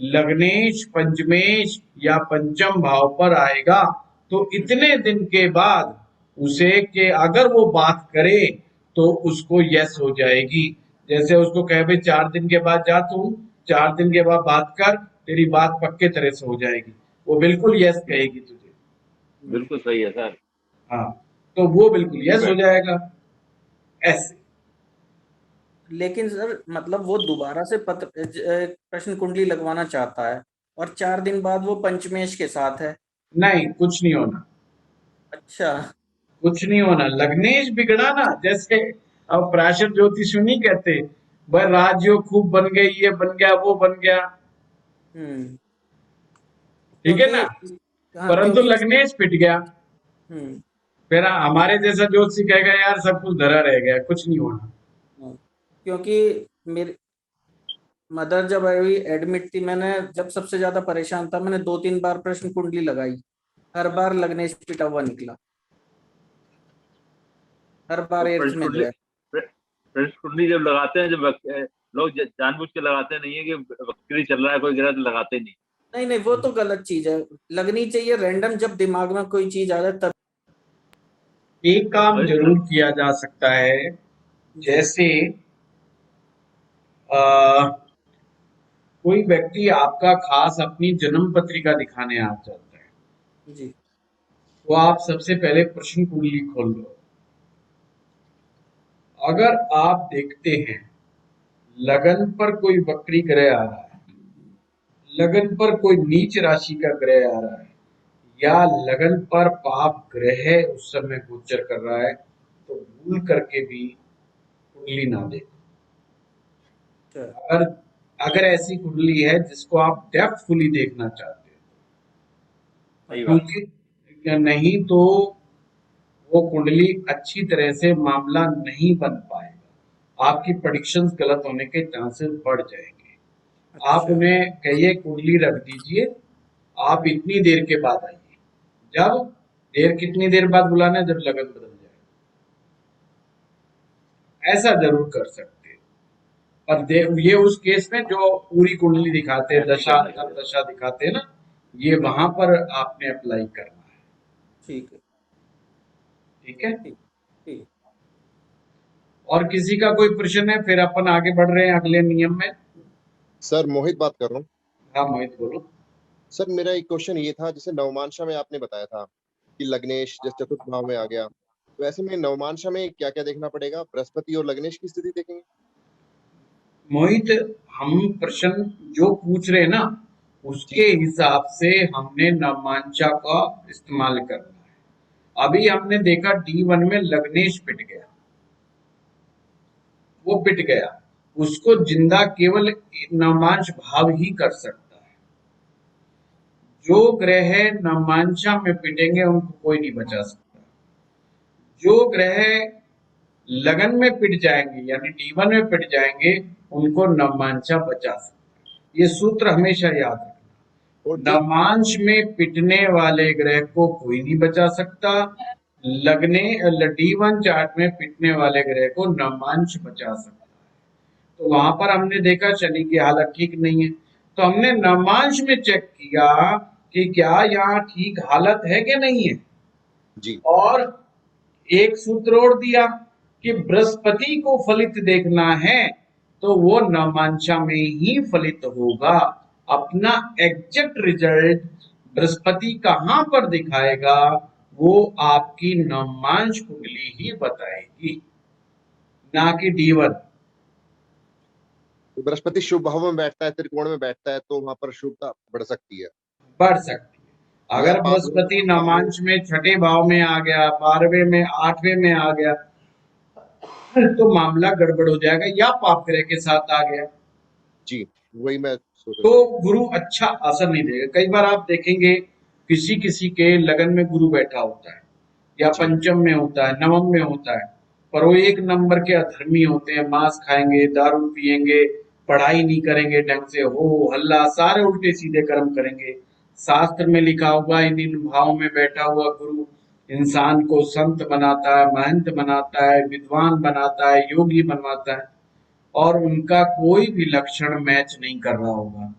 Speaker 1: लग्नेश, पंचमेश या पंचम भाव पर आएगा, तो इतने दिन के बाद उसे कि अगर वो बात करे तो उसको यस हो जाएगी। जैसे उसको कहे भाई 4 दिन के बाद जा, तू 4 दिन के बाद बात कर, तेरी बात पक्के तरह से हो जाएगी, वो बिल्कुल यस कहेगी तुझे।
Speaker 2: बिल्कुल सही है सर।
Speaker 1: हाँ, तो वो बिल्कुल यस हो जाएगा ऐसे।
Speaker 6: लेकिन सर मतलब वो दोबारा से प्रश्न कुंडली लगवाना चाहता है और 4 दिन बाद वो पंचमेश के साथ है।
Speaker 1: नहीं, कुछ नहीं होना,
Speaker 6: अच्छा,
Speaker 1: कुछ नहीं होना। लग्नेश बिगड़ा ना, जैसे अब पराशर ज्योतिष नहीं कहते भाई राजयोग खूब बन गई, ये बन गया, वो बन गया, ठीक है ना, परंतु लग्नेश पिट गया। फिर हमारे जैसा ज्योतिषी कहेगा यार सब कुछ धरा रह गया, कुछ नहीं होना।
Speaker 6: क्योंकि मेरी मदर जब अभी एडमिट थी, मैंने जब सबसे ज्यादा परेशान था, मैंने 2-3 बार प्रश्न कुंडली लगाई, हर बार लग्नेश पिटा हुआ निकला, हर बार एर्थ में गया।
Speaker 2: प्रश्न कुंडली जब लगाते हैं, जब लोग जानबूझ के लगाते नहीं है कि वक्री चल रहा है कोई ग्रह, तो लगाते नहीं।
Speaker 6: नहीं, वो तो गलत चीज है, लगनी चाहिए रैंडम, जब दिमाग में कोई चीज आ जाए तब।
Speaker 1: एक काम जरूर किया जा सकता है, जैसे कोई व्यक्ति आपका खास अपनी जन्म पत्रिका दिखाने आ जाता है
Speaker 6: जी,
Speaker 1: तो आप सबसे पहले प्रश्न कुंडली खोल लो। अगर आप देखते हैं लगन पर कोई वक्री ग्रह आ रहा है, लगन पर कोई नीच राशि का ग्रह आ रहा है, या लगन पर पाप ग्रह उस समय गोचर कर रहा है, तो भूल करके भी कुंडली ना देखो। अगर ऐसी कुंडली है जिसको आप डेप्थफुली देखना चाहते हो, क्योंकि नहीं तो वो कुंडली अच्छी तरह से मामला नहीं बन पाएगा, आपकी प्रेडिक्शंस गलत होने के चांसेस बढ़ जाएंगे। आप उन्हें कहिए कुंडली रख दीजिए, आप इतनी देर के बाद आइए। जब देर कितनी देर बाद बुलाना है, जब लगन बदल जाए, ऐसा जरूर कर सकते हैं। पर ये उस केस में जो पूरी कुंडली दिखाते हैं, दशा दिखाते हैं ना, ये वहां पर आपने अप्लाई करना है।
Speaker 6: ठीक है,
Speaker 1: ठीक है।
Speaker 6: ठीक।
Speaker 1: और किसी का कोई प्रश्न है, फिर अपन आगे बढ़ रहे हैं अगले नियम में।
Speaker 10: सर मोहित बात कर रहा हूँ।
Speaker 1: हाँ मोहित बोलो।
Speaker 10: सर मेरा एक क्वेश्चन ये था, जैसे नवमांशा में आपने बताया था कि लग्नेश जैसे चतुर्थ भाव में आ गया, तो ऐसे में नवमांशा में क्या क्या देखना पड़ेगा? बृहस्पति और लग्नेश की स्थिति देखेंगे?
Speaker 1: मोहित, हम प्रश्न जो पूछ रहे हैं ना, उसके हिसाब से हमने नवमांशा का इस्तेमाल करना है। अभी हमने देखा D1 में लग्नेश पिट गया, वो पिट गया, उसको जिंदा केवल नवमांश भाव ही कर सकता है। जो ग्रह नवमांशा में पिटेंगे उनको कोई नहीं बचा सकता। जो ग्रह लगन में पिट जाएंगे यानी D1 में पिट जाएंगे, उनको नवमांशा बचा सकता है। ये सूत्र हमेशा याद रखना। नवमांश में पिटने वाले ग्रह को कोई नहीं बचा सकता, D1 चार्ट में पिटने वाले ग्रह को नवमांश बचा सकता है। तो वहां पर हमने देखा शनि की हालत ठीक नहीं है, तो हमने नवमांश में चेक किया कि क्या यहाँ ठीक हालत है कि नहीं है
Speaker 10: जी। और
Speaker 1: एक सूत्र और दिया कि बृहस्पति को फलित देखना है तो वो नवमांशा में ही फलित होगा। अपना एग्जैक्ट रिजल्ट बृहस्पति कहां पर दिखाएगा, वो आपकी नवमांश कुंडली ही बताएगी, ना कि D1।
Speaker 10: बृहस्पति शुभ भाव में बैठता है, त्रिकोण में बैठता है, तो वहां पर शुभता बढ़ सकती है,
Speaker 1: बढ़ सकती है। अगर बृहस्पति नवमांश में 6ठे भाव में आ गया, 12वें में, 8वें में आ गया, तो मामला गड़बड़ हो जाएगा, या पाप ग्रह के साथ आ गया
Speaker 10: जी, वही मैं सोच
Speaker 1: तो गुरु अच्छा असर नहीं देगा। कई बार आप देखेंगे किसी किसी के लगन में गुरु बैठा होता है या पंचम में होता है, नवम में होता है, पर वो एक नंबर के अधर्मी होते हैं, मांस खाएंगे, दारू पिएंगे, पढ़ाई नहीं करेंगे ढंग से, हो हल्ला, सारे उल्टे सीधे कर्म करेंगे। शास्त्र में लिखा हुआ इन भावों में बैठा हुआ गुरु इंसान को संत बनाता है, महंत बनाता है, विद्वान बनाता है, योगी बनवाता है, और उनका कोई भी लक्षण मैच नहीं कर रहा होगा,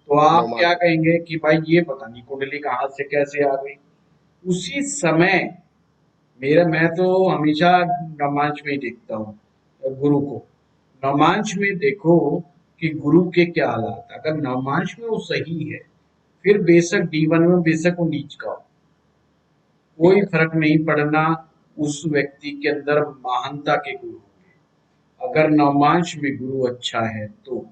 Speaker 1: तो आप क्या कहेंगे कि भाई ये पता नहीं कुंडली कहाँ से कैसे आ गई। उसी समय मैं तो हमेशा नवमांश में ही देखता हूँ गुरु को। नवमांश में देखो कि गुरु के क्या हालात, अगर नवमांश में वो सही है, फिर बेशक D1 में बेशक वो नीच का हो, कोई फर्क नहीं पड़ना, उस व्यक्ति के अंदर महानता के गुरु होंगे। अगर नवमांश में गुरु अच्छा है तो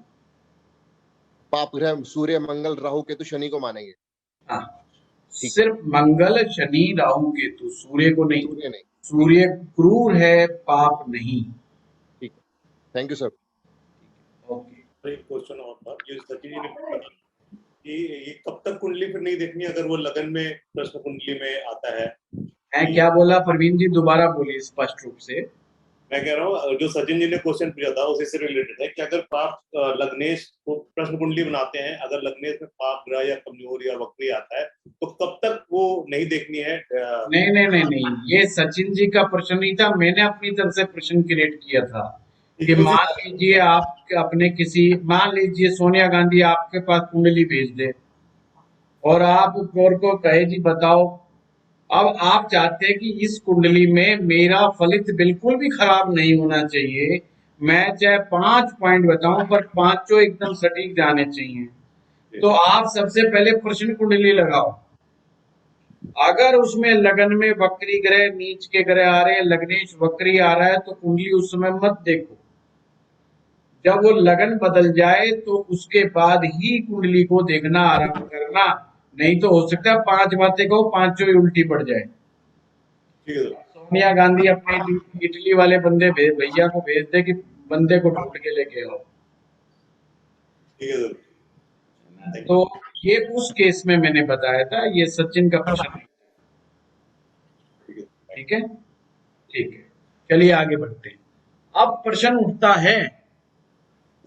Speaker 10: पाप ग्रह सूर्य मंगल राहु केतु शनि को मानेंगे।
Speaker 1: हाँ, सिर्फ मंगल शनि राहु केतु, सूर्य को नहीं।
Speaker 10: सूर्य नहीं।
Speaker 1: सूर्य क्रूर है, पाप नहीं।
Speaker 10: ठीक, थैंक यू सर।
Speaker 1: ओके,
Speaker 8: एक क्वेश्चन और था, ये सचिन जी ने पूछा कि ये कब तक कुंडली फिर नहीं देखनी अगर वो लगन में प्रश्न कुंडली में आता है।
Speaker 1: मैं क्या बोला प्रवीण जी, दोबारा बोलिए स्पष्ट रूप से।
Speaker 8: मैं कह रहा हूँ जो सचिन जी ने क्वेश्चन पूछा था उसी से रिलेटेड है कि अगर पाप लग्नेश को प्रश्न कुंडली बनाते हैं, अगर लग्नेश में पाप ग्रह या कमजोर या वक्री आता है तो कब तक वो नहीं देखनी है।
Speaker 1: नहीं नहीं नहीं नहीं, ये सचिन जी का प्रश्न नहीं था, मैंने अपनी तरफ से प्रश्न क्रिएट किया था कि मान लीजिए आप अपने मान लीजिए सोनिया गांधी आपके पास कुंडली भेज दे और आप गौर को कहे जी बताओ, अब आप चाहते हैं कि इस कुंडली में मेरा फलित बिल्कुल भी खराब नहीं होना चाहिए, मैं चाहे 5 पॉइंट बताऊं पर 5 एकदम सटीक जाने चाहिए, तो आप सबसे पहले प्रश्न कुंडली लगाओ। अगर उसमें लगन में वक्री ग्रह, नीच के ग्रह आ रहे हैं, लग्नेश वक्री आ रहा है, तो कुंडली उस समय मत देखो। जब वो लगन बदल जाए तो उसके बाद ही कुंडली को देखना आरंभ करना, नहीं तो हो सकता है 5 बातें कहो 5 ही उल्टी पड़ जाए। सोनिया गांधी अपने इटली वाले भैया को भेज दे कि बंदे को ढूंढ के लेके आओ। तो ये उस केस में मैंने बताया था, ये सचिन का प्रश्न। ठीक है, ठीक है, चलिए आगे बढ़ते हैं। अब प्रश्न उठता है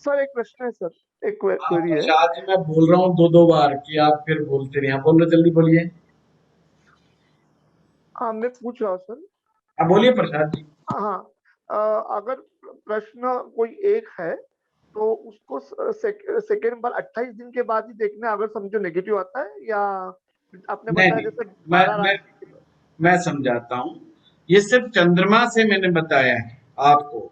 Speaker 5: सर, एक प्रश्न है सर, एक क्वेरी है।
Speaker 1: आज मैं बोल रहा हूँ 2-2 बार कि आप फिर बोलते रहिए। बोलो, जल्दी बोलिए।
Speaker 5: हाँ, मैं पूछ रहा हूँ सर।
Speaker 1: आप बोलिए प्रसाद जी।
Speaker 5: हाँ, अगर प्रश्न कोई एक है तो उसको सेकेंड बार 28 दिन के बाद ही देखना, अगर समझो नेगेटिव आता है, या आपने बताया जैसे
Speaker 1: मैं समझाता हूँ, ये सिर्फ चंद्रमा से मैंने बताया है आपको।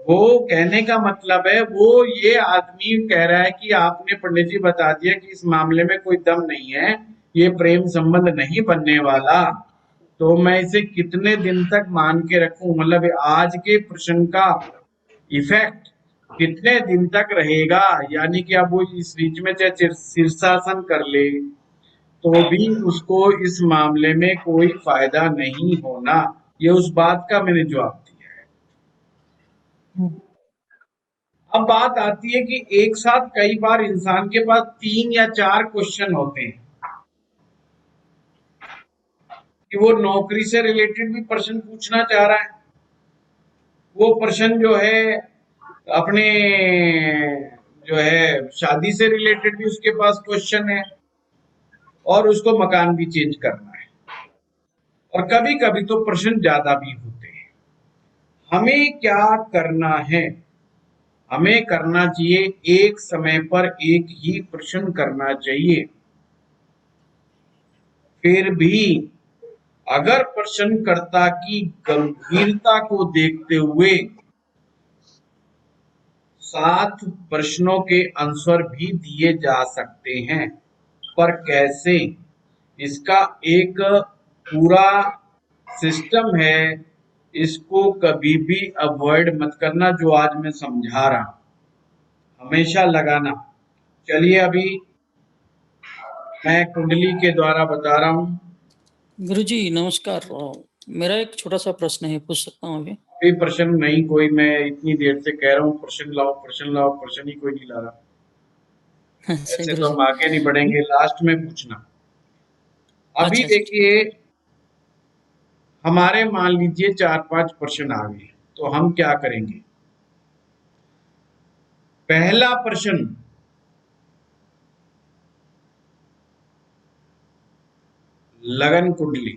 Speaker 1: वो कहने का मतलब है, वो ये आदमी कह रहा है कि आपने पंडित जी बता दिया कि इस मामले में कोई दम नहीं है, ये प्रेम संबंध नहीं बनने वाला, तो मैं इसे कितने दिन तक मान के रखूं, मतलब आज के प्रश्न का इफेक्ट कितने दिन तक रहेगा। यानी कि अब वो इस बीच में चाहे शीर्षासन कर ले तो भी उसको इस मामले में कोई फायदा नहीं होना, ये उस बात का मैंने जवाब दिया है। अब बात आती है कि एक साथ कई बार इंसान के पास 3 या 4 क्वेश्चन होते हैं कि वो नौकरी से रिलेटेड भी प्रश्न पूछना चाह रहा है, वो प्रश्न जो है अपने जो है शादी से रिलेटेड भी उसके पास क्वेश्चन है, और उसको मकान भी चेंज करना है, और कभी कभी तो प्रश्न ज्यादा भी होते हैं। हमें क्या करना है? हमें करना चाहिए एक समय पर एक ही प्रश्न करना चाहिए। फिर भी अगर प्रश्नकर्ता की गंभीरता को देखते हुए 7 प्रश्नों के आंसर भी दिए जा सकते हैं, पर कैसे, इसका एक पूरा सिस्टम है, इसको कभी भी अवॉइड मत करना, जो आज मैं समझा रहा हूं हमेशा लगाना। चलिए अभी मैं कुंडली के द्वारा बता रहा हूं।
Speaker 12: गुरुजी नमस्कार, मेरा एक छोटा सा प्रश्न है, पूछ सकता हूँ अभी?
Speaker 1: कोई प्रश्न नहीं, कोई, मैं इतनी देर से कह रहा हूँ प्रश्न लाओ प्रश्न लाओ, प्रश्न ही कोई नहीं ला रहा। ऐसे तो हम आगे नहीं बढ़ेंगे, लास्ट में पूछना। अभी
Speaker 12: अच्छा।
Speaker 1: देखिए हमारे मान लीजिए 4-5 प्रश्न आ गए, तो हम क्या करेंगे? पहला प्रश्न लगन कुंडली,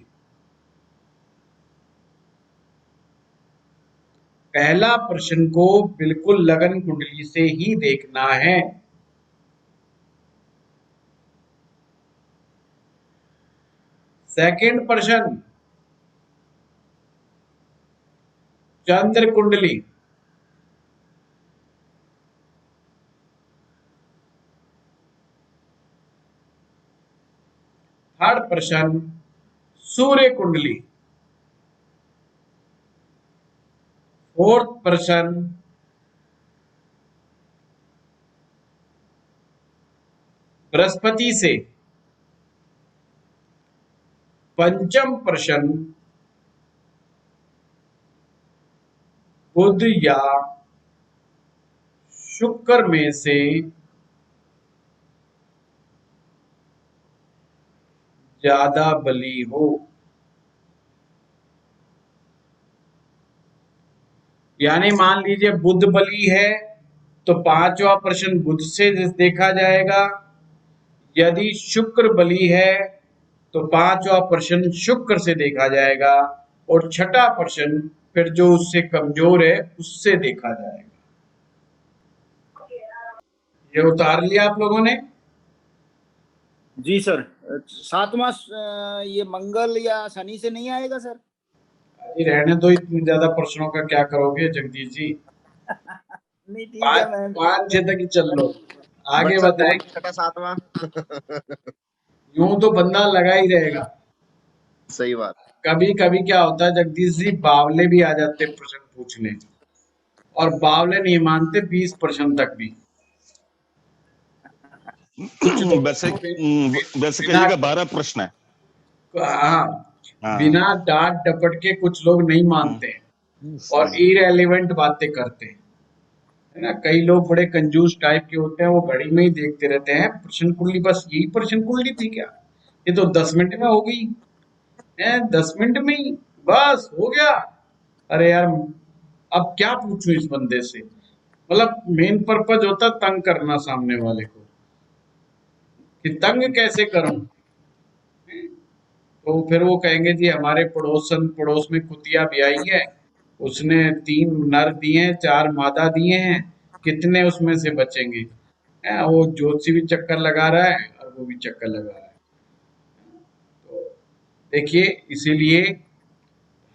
Speaker 1: पहला प्रश्न को बिल्कुल लगन कुंडली से ही देखना है। सेकंड प्रश्न चंद्र कुंडली, थर्ड प्रश्न सूर्य कुंडली, फोर्थ प्रश्न बृहस्पति से, पंचम प्रश्न बुध या शुक्र में से ज्यादा बली हो। यानी मान लीजिए बुध बली है तो पांचवा प्रश्न बुध से देखा जाएगा, यदि शुक्र बली है तो पांचवा प्रश्न शुक्र से देखा जाएगा, और छठा प्रश्न फिर जो उससे कमजोर है उससे देखा जाएगा। ये उतार लिया आप लोगों ने?
Speaker 13: जी सर। सातवां ये मंगल या शनि से नहीं आएगा सर?
Speaker 1: जी रहने दो, इतनी ज्यादा प्रश्नों का क्या करोगे जगदीश जी?
Speaker 13: नहीं ठीक है मैम।
Speaker 1: 5-6 तक ही चल लो, आगे
Speaker 10: बच्चा
Speaker 1: बताएं।
Speaker 10: छठा सातवां
Speaker 1: यूं तो बंदा लगा ही रहेगा।
Speaker 10: सही बात।
Speaker 1: कभी कभी क्या होता है जगदीश जी, बावले भी आ जाते प्रश्न पूछने, और बावले नहीं मानते 20 प्रश्न तक भी। कुछ लोग
Speaker 14: वैसे कहिएगा 12 प्रश्न है।
Speaker 1: हाँ, बिना डांट डपट के कुछ लोग नहीं मानते हैं और इररिलेवेंट बातें करते हैं, है ना। कई लोग बड़े कंजूस टाइप के होते हैं, वो घड़ी में ही देखते रहते हैं प्रश्न कुंडली, बस यही प्रश्न कुंडली थी क्या, ये तो 10 मिनट में हो गई है, 10 मिनट में ही बस हो गया। अरे यार अब क्या पूछूं इस बंदे से? मतलब मेन पर्पज होता है तंग करना सामने वाले को, कि तंग कैसे करूं। तो फिर वो कहेंगे जी हमारे पड़ोस में कुतिया ब्याई है, उसने 3 नर दिए हैं, 4 मादा दिए हैं, कितने उसमें से बचेंगे? वो ज्योतिषी भी चक्कर लगा रहा है और वो भी चक्कर लगा रहा है। तो देखिए इसीलिए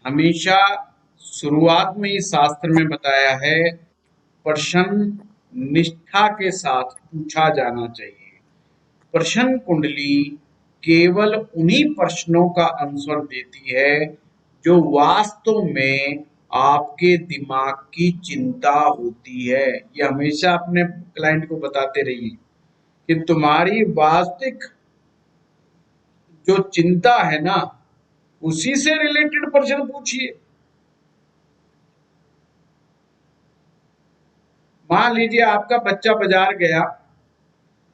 Speaker 1: हमेशा शुरुआत में ही शास्त्र में बताया है प्रश्न निष्ठा के साथ पूछा जाना चाहिए। प्रश्न कुंडली केवल उन्हीं प्रश्नों का आंसर देती है जो वास्तव में आपके दिमाग की चिंता होती है। ये हमेशा अपने क्लाइंट को बताते रहिए कि तुम्हारी वास्तविक जो चिंता है ना, उसी से रिलेटेड प्रश्न पूछिए। मान लीजिए आपका बच्चा बाजार गया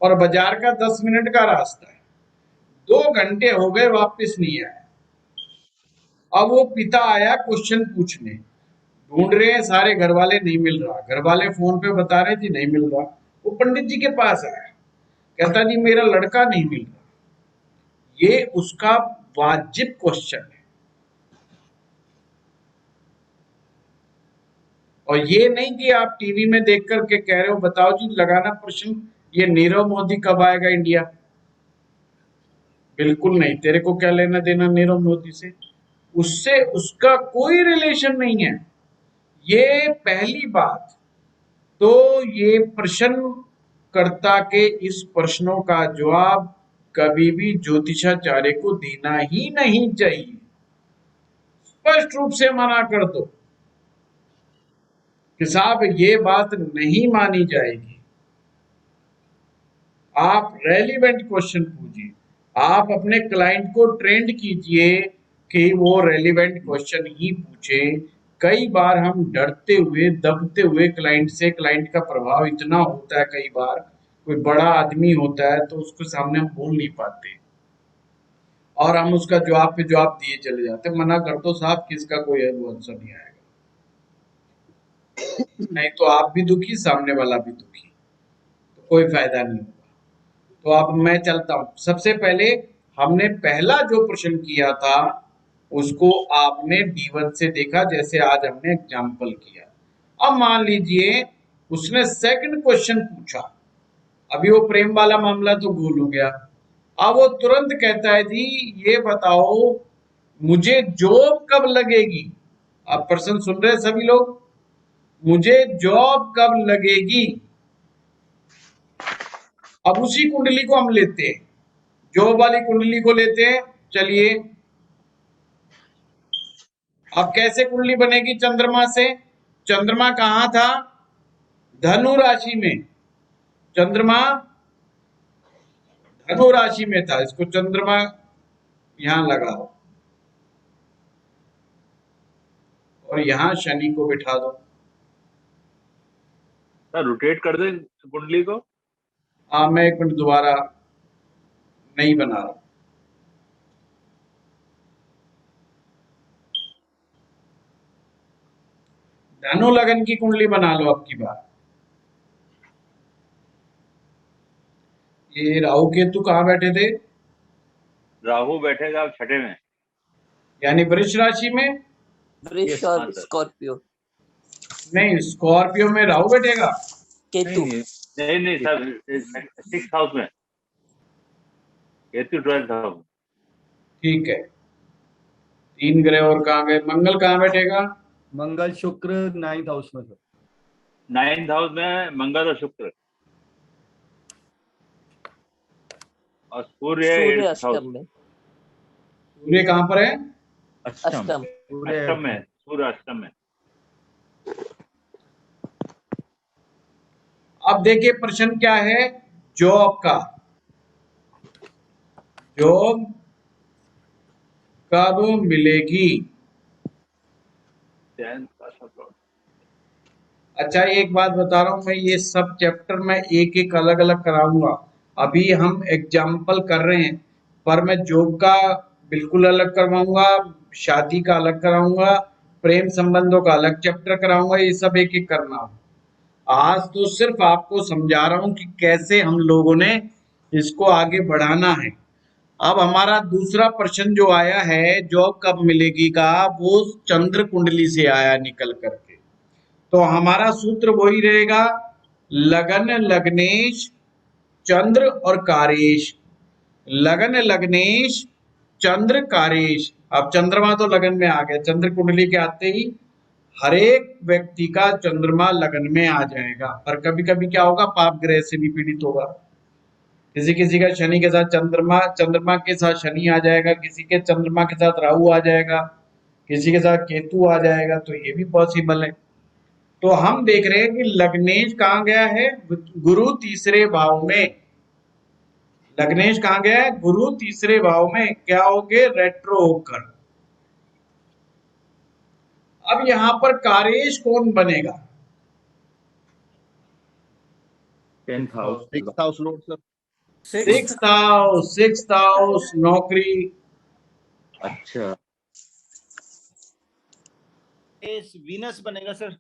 Speaker 1: और बाजार का 10 मिनट का रास्ता है, 2 घंटे हो गए वापस नहीं आया। अब वो पिता आया क्वेश्चन पूछने, ढूंढ रहे हैं सारे, घर वाले नहीं मिल रहा, घर वाले फोन पे बता रहे जी नहीं मिल रहा। वो पंडित जी के पास आया, कहता जी मेरा लड़का नहीं मिल रहा। ये उसका वाजिब क्वेश्चन है, और ये नहीं कि आप टीवी में देख करके कह रहे हो बताओ जी लगाना प्रश्न, ये नीरव मोदी कब आएगा इंडिया। बिल्कुल नहीं, तेरे को क्या लेना देना नीरव मोदी से, उससे उसका कोई रिलेशन नहीं है। ये पहली बात। तो ये प्रश्नकर्ता के इस प्रश्नों का जवाब कभी भी ज्योतिषाचार्य को देना ही नहीं चाहिए। स्पष्ट रूप से मना कर दो कि साहब ये बात नहीं मानी जाएगी। आप रेलिवेंट क्वेश्चन पूछिए, आप अपने क्लाइंट को ट्रेंड कीजिए कि वो रेलिवेंट क्वेश्चन ही पूछे। कई बार हम डरते हुए दबते हुए क्लाइंट से, क्लाइंट का प्रभाव इतना होता है, कई बार कोई बड़ा आदमी होता है तो उसके सामने हम बोल नहीं पाते। और हम उसका जवाब पे जवाब दिए चले जाते। मना कर दो साहब कि इसका कोई वो आंसर नहीं आएगा, नहीं तो आप भी दुखी, सामने वाला भी दुखी, तो कोई फायदा नहीं होगा। तो अब मैं चलता हूँ। सबसे पहले हमने पहला जो प्रश्न किया था उसको आपने D1 से देखा, जैसे आज हमने एग्जाम्पल किया। अब मान लीजिए उसने सेकंड क्वेश्चन पूछा, अभी वो प्रेम वाला मामला तो भूल हो गया। अब वो तुरंत कहता है जी ये बताओ मुझे जॉब कब लगेगी। आप प्रश्न सुन रहे हैं सभी लोग, मुझे जॉब कब लगेगी। अब उसी कुंडली को हम लेते हैं, जॉब वाली कुंडली को लेते हैं। चलिए अब कैसे कुंडली बनेगी चंद्रमा से। चंद्रमा कहाँ था, धनु राशि में। चंद्रमा धनु राशि में था, इसको चंद्रमा यहां लगाओ और यहां शनि को बिठा दो।
Speaker 2: सर रोटेट कर दे कुंडली को।
Speaker 1: हाँ मैं एक मिनट दोबारा नहीं बना रहा। धनु लगन की कुंडली बना लो अब की बार। ये राहु केतु कहाँ बैठे थे,
Speaker 2: राहु बैठेगा अब छठे में,
Speaker 1: यानी वृष राशि में।
Speaker 15: वृष और स्कॉर्पियो।
Speaker 1: नहीं, स्कॉर्पियो में राहु बैठेगा।
Speaker 15: केतु
Speaker 2: नहीं सर, 6th हाउस में केतु 12th हाउस।
Speaker 1: ठीक है, 3 ग्रह और कहाँ गए। मंगल कहाँ बैठेगा,
Speaker 9: मंगल शुक्र 9th हाउस में सर।
Speaker 2: 9th हाउस में मंगल और शुक्र, और सूर्य 8th हाउस में।
Speaker 1: सूर्य कहाँ पर है,
Speaker 15: अष्टम।
Speaker 2: अष्टम में, सूर्य अष्टम में।
Speaker 1: अब देखिए प्रश्न क्या है, जॉब का। जॉब कब मिलेगी। अच्छा एक बात बता रहा हूं मैं, ये सब चैप्टर मैं एक एक अलग अलग कराऊंगा। अभी हम एग्जाम्पल कर रहे हैं, पर मैं जॉब का बिल्कुल अलग करवाऊंगा, शादी का अलग कराऊंगा, प्रेम संबंधों का अलग चैप्टर कराऊंगा। ये सब एक एक करना हो। आज तो सिर्फ आपको समझा रहा हूं कि कैसे हम लोगों ने इसको आगे बढ़ाना है। अब हमारा दूसरा प्रश्न जो आया है जॉब कब मिलेगी का, वो चंद्र कुंडली से आया निकल करके। तो हमारा सूत्र वही रहेगा, लगन लग्नेश चंद्र और कारेश। लगन लग्नेश चंद्र कारेश। अब चंद्रमा तो लगन में आ गया, चंद्र कुंडली के आते ही हर एक व्यक्ति का चंद्रमा लगन में आ जाएगा। पर कभी कभी क्या होगा, पाप ग्रह से भी पीड़ित होगा। किसी किसी का शनि के साथ चंद्रमा के साथ शनि आ जाएगा, किसी के चंद्रमा के साथ राहु आ जाएगा, किसी के साथ केतु आ जाएगा, तो ये भी पॉसिबल है। तो हम देख रहे हैं कि लग्नेश कहाँ गया है, गुरु तीसरे भाव में। लग्नेश कहाँ गया है, गुरु तीसरे भाव में। क्या हो गए, रेट्रो होकर। अब यहां पर कारेश कौन बनेगा,
Speaker 9: 10th house.
Speaker 10: 6th house Lord sir.
Speaker 1: 6th house नौकरी।
Speaker 2: अच्छा,
Speaker 13: वीनस बनेगा सर।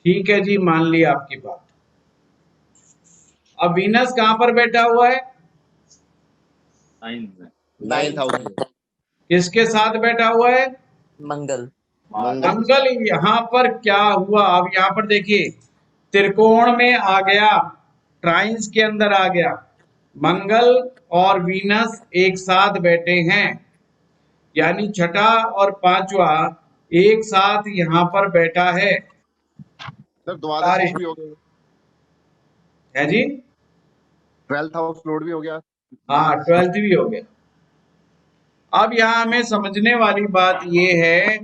Speaker 1: ठीक है जी, मान लिया आपकी बात। अब वीनस कहां पर बैठा हुआ है,
Speaker 10: 9th हाउस में।
Speaker 1: किसके साथ बैठा हुआ है,
Speaker 15: मंगल।
Speaker 1: मंगल यहाँ पर क्या हुआ, अब यहाँ पर देखिए त्रिकोण में आ गया, ट्राइंस के अंदर आ गया। मंगल और वीनस एक साथ बैठे हैं, यानी छठा और पांचवा एक साथ यहाँ पर बैठा है।
Speaker 10: सर द्वादश भी हो गया
Speaker 1: है जी,
Speaker 10: 12th हाउस लॉर्ड भी हो गया।
Speaker 1: हाँ 12th भी हो गया। अब यहाँ हमें समझने वाली बात ये है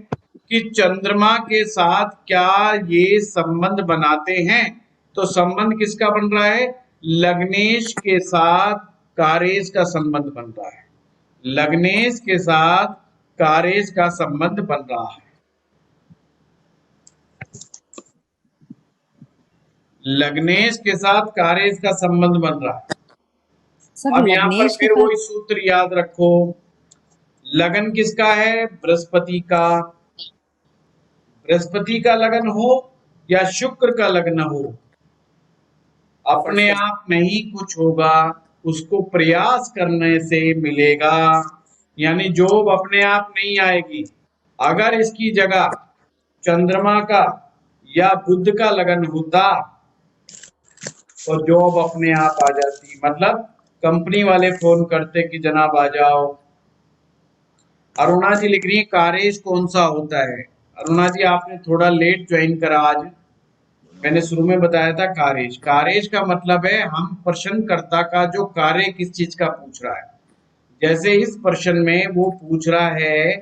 Speaker 1: कि चंद्रमा के साथ क्या ये संबंध बनाते हैं। तो संबंध किसका बन रहा है, लग्नेश के साथ कारेश का संबंध बन रहा है। लग्नेश के साथ कारेश का संबंध बन रहा है। लग्नेश के साथ कारेश का संबंध बन रहा है। अब यहाँ पर फिर वही सूत्र याद रखो, लगन किसका है? बृहस्पति का। बृहस्पति का लगन हो या शुक्र का लगन हो, अपने आप नहीं कुछ होगा, उसको प्रयास करने से मिलेगा। यानी जॉब अपने आप नहीं आएगी। अगर इसकी जगह चंद्रमा का या बुध का लगन होता तो जॉब अपने आप आ जाती। मतलब कंपनी वाले फोन करते कि जनाब आ जाओ। अरुणा जी लिख रही है कार्यज कौन सा होता है? अरुणा जी आपने थोड़ा लेट ज्वाइन करा आज। मैंने शुरू में बताया था कार्यज। कार्यज का मतलब है हम प्रश्नकर्ता का जो कार्य किस चीज का पूछ रहा है। जैसे इस प्रश्न में वो पूछ रहा है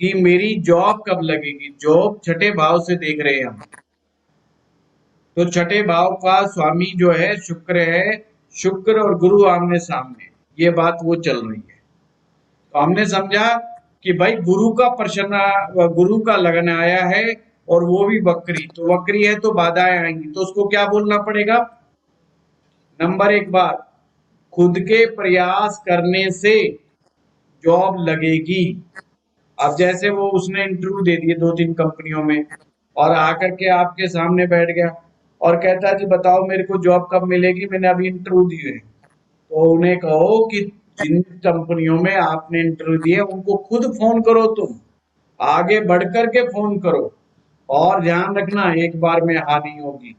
Speaker 1: कि मेरी जॉब कब लगेगी। जॉब छठे भाव से देख रहे हैं हम, तो छठे भाव का स्वामी जो है शुक्र है। शुक्र और गुरु आमने सामने, ये बात वो चल रही है। तो हमने समझा कि भाई गुरु का प्रश्न, गुरु का लगन आया है और वो भी वक्री, तो वक्री है तो बाधाएं आएंगी। तो उसको क्या बोलना पड़ेगा? नंबर एक बात, खुद के प्रयास करने से जॉब लगेगी। अब जैसे वो उसने इंटरव्यू दे दिए 2-3 कंपनियों में और आकर के आपके सामने बैठ गया और कहता है जी बताओ मेरे को जॉब कब मिलेगी, मैंने अभी इंटरव्यू दिए। तो उन्हें कहो कि जिन कंपनियों में आपने इंटरव्यू दिए उनको खुद फोन करो, तुम आगे बढ़कर के फोन करो। और ध्यान रखना एक बार में हार नहीं होगी,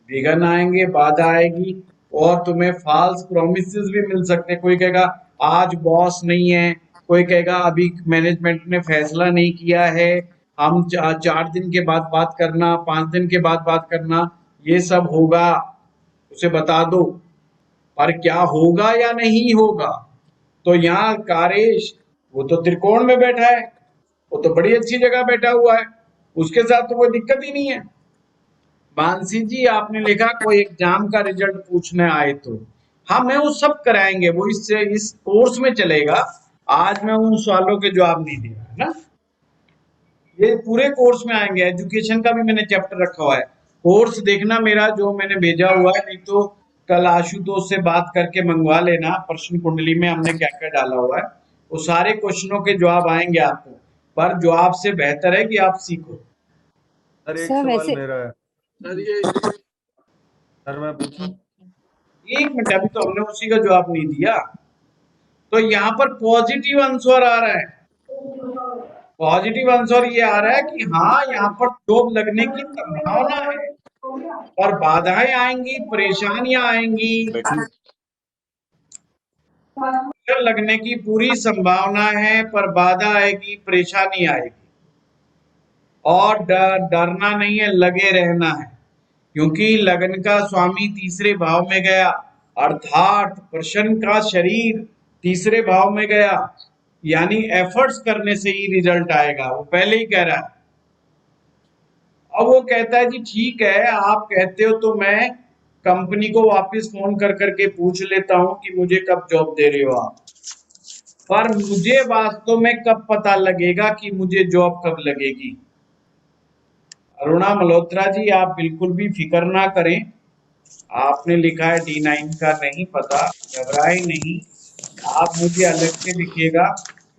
Speaker 1: विघ्न आएंगे, बाधा आएगी और तुम्हें फॉल्स प्रॉमिसेस भी मिल सकते। कोई कहेगा आज बॉस नहीं है, कोई कहेगा अभी मैनेजमेंट ने फैसला नहीं किया है, हम 4 दिन के बाद बात करना, 5 दिन के बाद बात करना, ये सब होगा, उसे बता दो। पर क्या होगा या नहीं होगा? तो यहाँ कारेश वो तो त्रिकोण में बैठा है, वो तो बड़ी अच्छी जगह बैठा हुआ है, उसके साथ तो कोई दिक्कत ही नहीं है। मानसी जी आपने लिखा कोई एग्जाम का रिजल्ट पूछने आए तो, हाँ मैं वो सब कराएंगे, वो इस कोर्स में चलेगा। आज मैं उन सवालों के जवाब नहीं दे रहा है ना, ये पूरे कोर्स में आएंगे। एजुकेशन का भी मैंने चैप्टर रखा हुआ है, कोर्स देखना मेरा जो मैंने भेजा हुआ है। नहीं तो कल आशुतोष से बात करके मंगवा लेना, प्रश्न कुंडली में हमने क्या क्या डाला हुआ है, वो सारे क्वेश्चनों के जवाब आएंगे आपको। पर जवाब से बेहतर है कि आप सीखो।
Speaker 9: सर एक
Speaker 3: सर,
Speaker 9: सवाल
Speaker 3: वैसे-
Speaker 9: मेरा है। सर मैं पूछूं?
Speaker 1: एक मिनट, अभी तो हमने उसी का जवाब नहीं दिया। तो यहाँ पर पॉजिटिव आंसर आ रहा है, पॉजिटिव आंसर ये आ रहा है कि हाँ यहाँ पर जॉब लगने की संभावना है, पर बाधाएं आएंगी, परेशानियां आएंगी। लगने की पूरी संभावना है, पर बाधा आएगी, परेशानी आएगी। और डरना नहीं है, लगे रहना है, क्योंकि लगन का स्वामी तीसरे भाव में गया, अर्थात प्रश्न का शरीर तीसरे भाव में गया, यानी एफर्ट्स करने से ही रिजल्ट आएगा, वो पहले ही कह रहा है। अब वो कहता है जी ठीक है आप कहते हो तो मैं कंपनी को वापस फोन कर करके पूछ लेता हूं कि मुझे कब जॉब दे रहे हो आप, पर मुझे वास्तव में कब पता लगेगा कि मुझे जॉब कब लगेगी। अरुणा मल्होत्रा जी आप बिल्कुल भी फिक्र ना करें, आपने लिखा है D9 का नहीं पता, घबराए नहीं, आप मुझे अलग से लिखिएगा,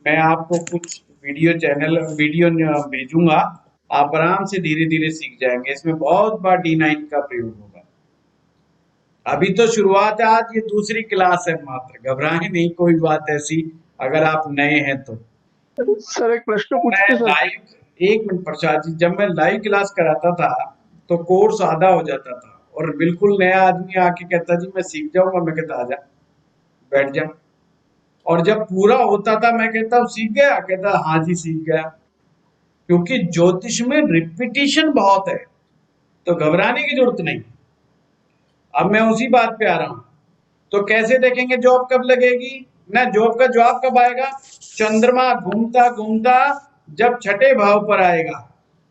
Speaker 1: मैं आपको कुछ वीडियो भेजूंगा, आप आराम से धीरे धीरे सीख जाएंगे। इसमें बहुत बार D9 का प्रयोग होगा। अभी तो शुरुआत है, आज ये दूसरी क्लास है मात्र, घबराए नहीं, कोई बात ऐसी अगर आप नए हैं तो।
Speaker 5: सर एक प्रश्न पूछते सर।
Speaker 1: लाइव, एक मिनट प्रसाद जी, जब मैं लाइव क्लास कराता था तो कोर्स आधा हो जाता था और बिल्कुल नया आदमी आके कहता जी मैं सीख जाऊंगा, मैं कहता आजा बैठ जा, और जब पूरा होता था मैं कहता सीख गया, कहता हाँ जी सीख गया। क्योंकि ज्योतिष में रिपीटिशन बहुत है, तो घबराने की जरूरत नहीं। अब मैं उसी बात पे आ रहा हूं, तो कैसे देखेंगे जॉब कब लगेगी ना, जॉब का जवाब कब आएगा? चंद्रमा घूमता घूमता जब छठे भाव पर आएगा,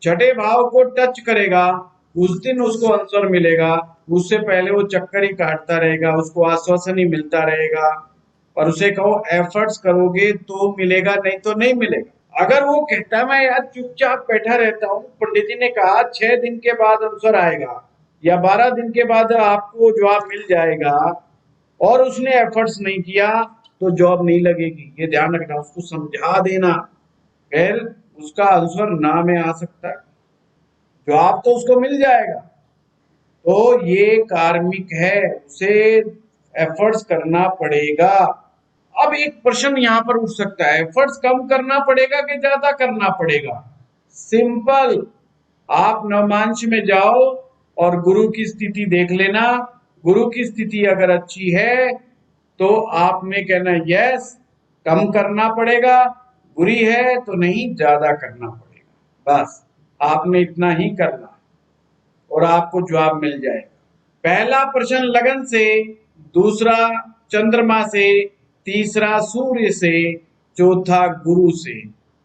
Speaker 1: छठे भाव को टच करेगा, उस दिन उसको आंसर मिलेगा। उससे पहले वो चक्कर ही काटता रहेगा, उसको आश्वासन ही मिलता रहेगा, और उसे कहो एफर्ट्स करोगे तो मिलेगा, नहीं तो नहीं मिलेगा। अगर वो कहता है मैं यार चुपचाप बैठा रहता हूँ, पंडित जी ने कहा 6 दिन के बाद आंसर आएगा या 12 दिन के बाद आपको जवाब मिल जाएगा, और उसने एफर्ट्स नहीं किया तो जॉब नहीं लगेगी, ये ध्यान रखना, उसको समझा देना, फिर उसका आंसर ना में आ सकता है, जॉब तो उसको मिल जाएगा। तो ये कार्मिक है, उसे एफर्ट्स करना पड़ेगा। अब एक प्रश्न यहाँ पर उठ सकता है, एफर्ट्स कम करना पड़ेगा कि ज्यादा करना पड़ेगा? सिंपल, आप नवमांश में जाओ और गुरु की स्थिति देख लेना, गुरु की स्थिति अगर अच्छी है तो आपने कहना यस कम करना पड़ेगा, बुरी है तो नहीं ज्यादा करना पड़ेगा, बस आपने इतना ही करना और आपको जवाब मिल जाएगा। पहला प्रश्न लगन से, दूसरा चंद्रमा से, तीसरा सूर्य से, चौथा गुरु से,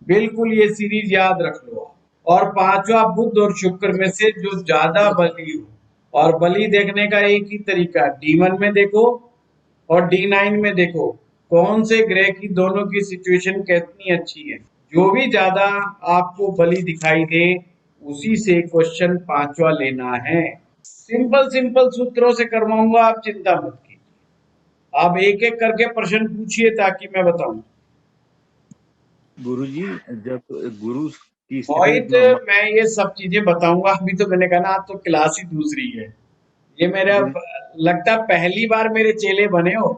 Speaker 1: बिल्कुल ये सीरीज याद रख लो। और पांचवा बुध और शुक्र में से जो ज्यादा बली हो, और बली देखने का एक ही तरीका, D1 में देखो और D9 में देखो कौन से ग्रह की दोनों की सिचुएशन कितनी अच्छी है, जो भी ज्यादा आपको बली दिखाई दे उसी से क्वेश्चन पांचवा लेना है। सिंपल सिंपल सूत्रों से करवाऊंगा, आप चिंता मत कीजिए। आप एक एक करके प्रश्न पूछिए ताकि मैं बताऊं।
Speaker 16: गुरुजी, जब गुरु की
Speaker 1: मोहित, मैं ये सब चीजें बताऊंगा, अभी तो मैंने कहा ना आज तो क्लास ही दूसरी है। ये मेरा लगता पहली बार मेरे चेले बने हो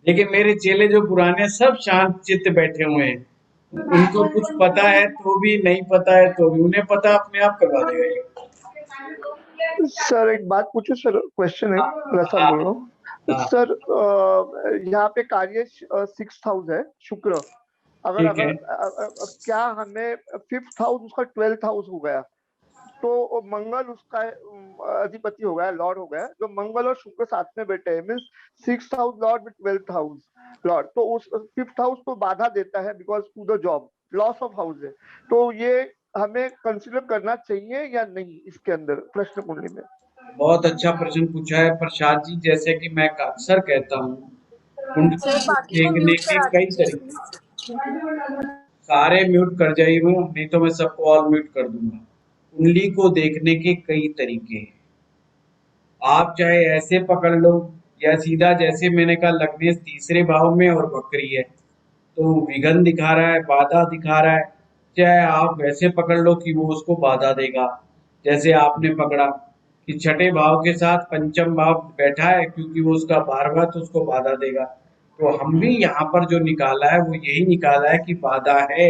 Speaker 1: लेकिन मेरे चेले जो पुराने सब शांत चित्त बैठे हुए हैं, उनको कुछ पता है तो भी, नहीं पता है तो भी, उन्हें पता अपने आप करवा देगा।
Speaker 5: सर एक बात पूछूं सर, क्वेश्चन है, रसा बोल रहा हूँ सर। यहाँ पे कार्य 6th हाउस है, शुक्र, अगर क्या हमें 5th हाउस उसका 12th हाउस हो गया तो मंगल उसका अधिपति हो गया, लॉर्ड हो गया, जो मंगल और शुक्र साथ में बैठे हैं, means 6th house lord with 12th house lord, तो उस 5th हाउस को बाधा देता है because to the job, loss of house है। तो ये हमें कंसिडर करना चाहिए या नहीं इसके अंदर प्रश्न कुंडली में?
Speaker 1: बहुत अच्छा प्रश्न पूछा है प्रसाद जी। जैसे कि मैं अक्सर कहता हूँ, कुंडली देखने के कई तरीके, सारे म्यूट कर जाइए, नहीं तो मैं सबको ऑल म्यूट कर दूंगा। कुंडली को देखने के कई तरीके हैं, आप चाहे ऐसे पकड़ लो या सीधा, जैसे मैंने कहा लग्नेश तीसरे भाव में और वक्री है तो विघन दिखा रहा है, बाधा दिखा रहा है, चाहे आप वैसे पकड़ लो कि वो उसको बाधा देगा, जैसे आपने पकड़ा कि छठे भाव के साथ पंचम भाव बैठा है क्योंकि वो उसका 12वां तो उसको बाधा देगा। तो हम भी यहाँ पर जो निकाला है वो यही निकाला है कि बाधा है,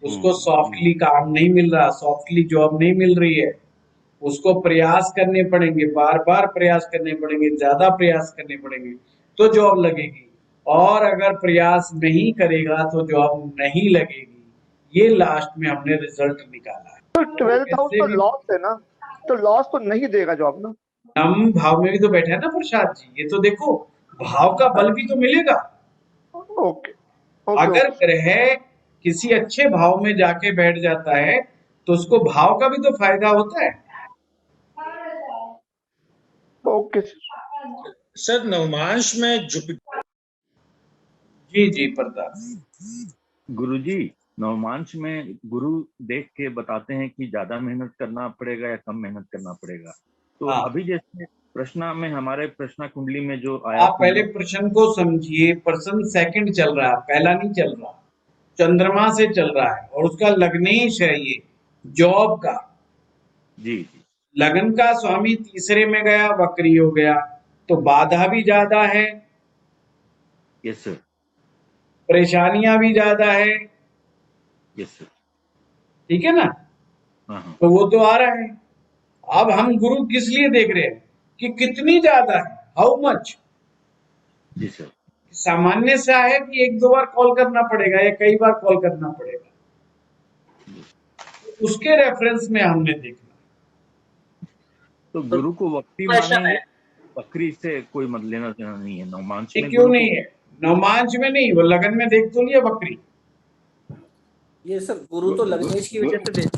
Speaker 1: उसको सॉफ्टली काम नहीं मिल रहा, सॉफ्टली जॉब नहीं मिल रही है, उसको प्रयास करने पड़ेंगे, बार बार प्रयास करने पड़ेंगे, ज्यादा प्रयास करने पड़ेंगे तो जॉब लगेगी, और अगर प्रयास नहीं करेगा तो जॉब नहीं लगेगी। ये लास्ट में हमने रिजल्ट निकाला है।
Speaker 5: तो 12th हाउस तो लॉस है ना, तो लॉस तो नहीं देगा जॉब ना?
Speaker 1: नम भाव में भी तो बैठा है ना प्रसाद जी, ये तो देखो भाव का बल भी तो मिलेगा।
Speaker 5: ओके,
Speaker 1: अगर ग्रह किसी अच्छे भाव में जाके बैठ जाता है तो उसको भाव का भी तो फायदा होता है।
Speaker 5: ओके
Speaker 17: सर, नवमांश में जुपिटर।
Speaker 1: जी प्रताप।
Speaker 16: गुरुजी, नवमांश में गुरु देख के बताते हैं कि ज्यादा मेहनत करना पड़ेगा या कम मेहनत करना पड़ेगा, तो अभी जैसे प्रश्न में, हमारे प्रश्न कुंडली में जो आया,
Speaker 1: आप पहले प्रश्न को समझिए, प्रश्न सेकंड चल रहा है, पहला नहीं चल रहा, चंद्रमा से चल रहा है और उसका लग्नेश है ये जॉब का।
Speaker 16: जी,
Speaker 1: लगन का स्वामी तीसरे में गया, वक्री हो गया, तो बाधा भी ज्यादा है।
Speaker 16: Yes sir.
Speaker 1: परेशानियां भी ज्यादा है।
Speaker 16: Yes sir.
Speaker 1: ठीक है ना? तो वो तो आ रहा है। अब हम गुरु किस लिए देख रहे हैं कि कितनी ज्यादा है, हाउ मच।
Speaker 16: Ji sir.
Speaker 1: सामान्य सा है कि 1-2 बार कॉल करना पड़ेगा या कई बार कॉल करना पड़ेगा, उसके रेफरेंस में हमने देखना।
Speaker 16: तो गुरु को वक्री माने, वक्री से कोई मत लेना देना नहीं है नवमांश में।
Speaker 1: क्यों नहीं है? नवमांश में नहीं, वो लगन में देख तो लिया वक्री।
Speaker 6: ये सर गुरु तो लग्नेश की वजह से देख,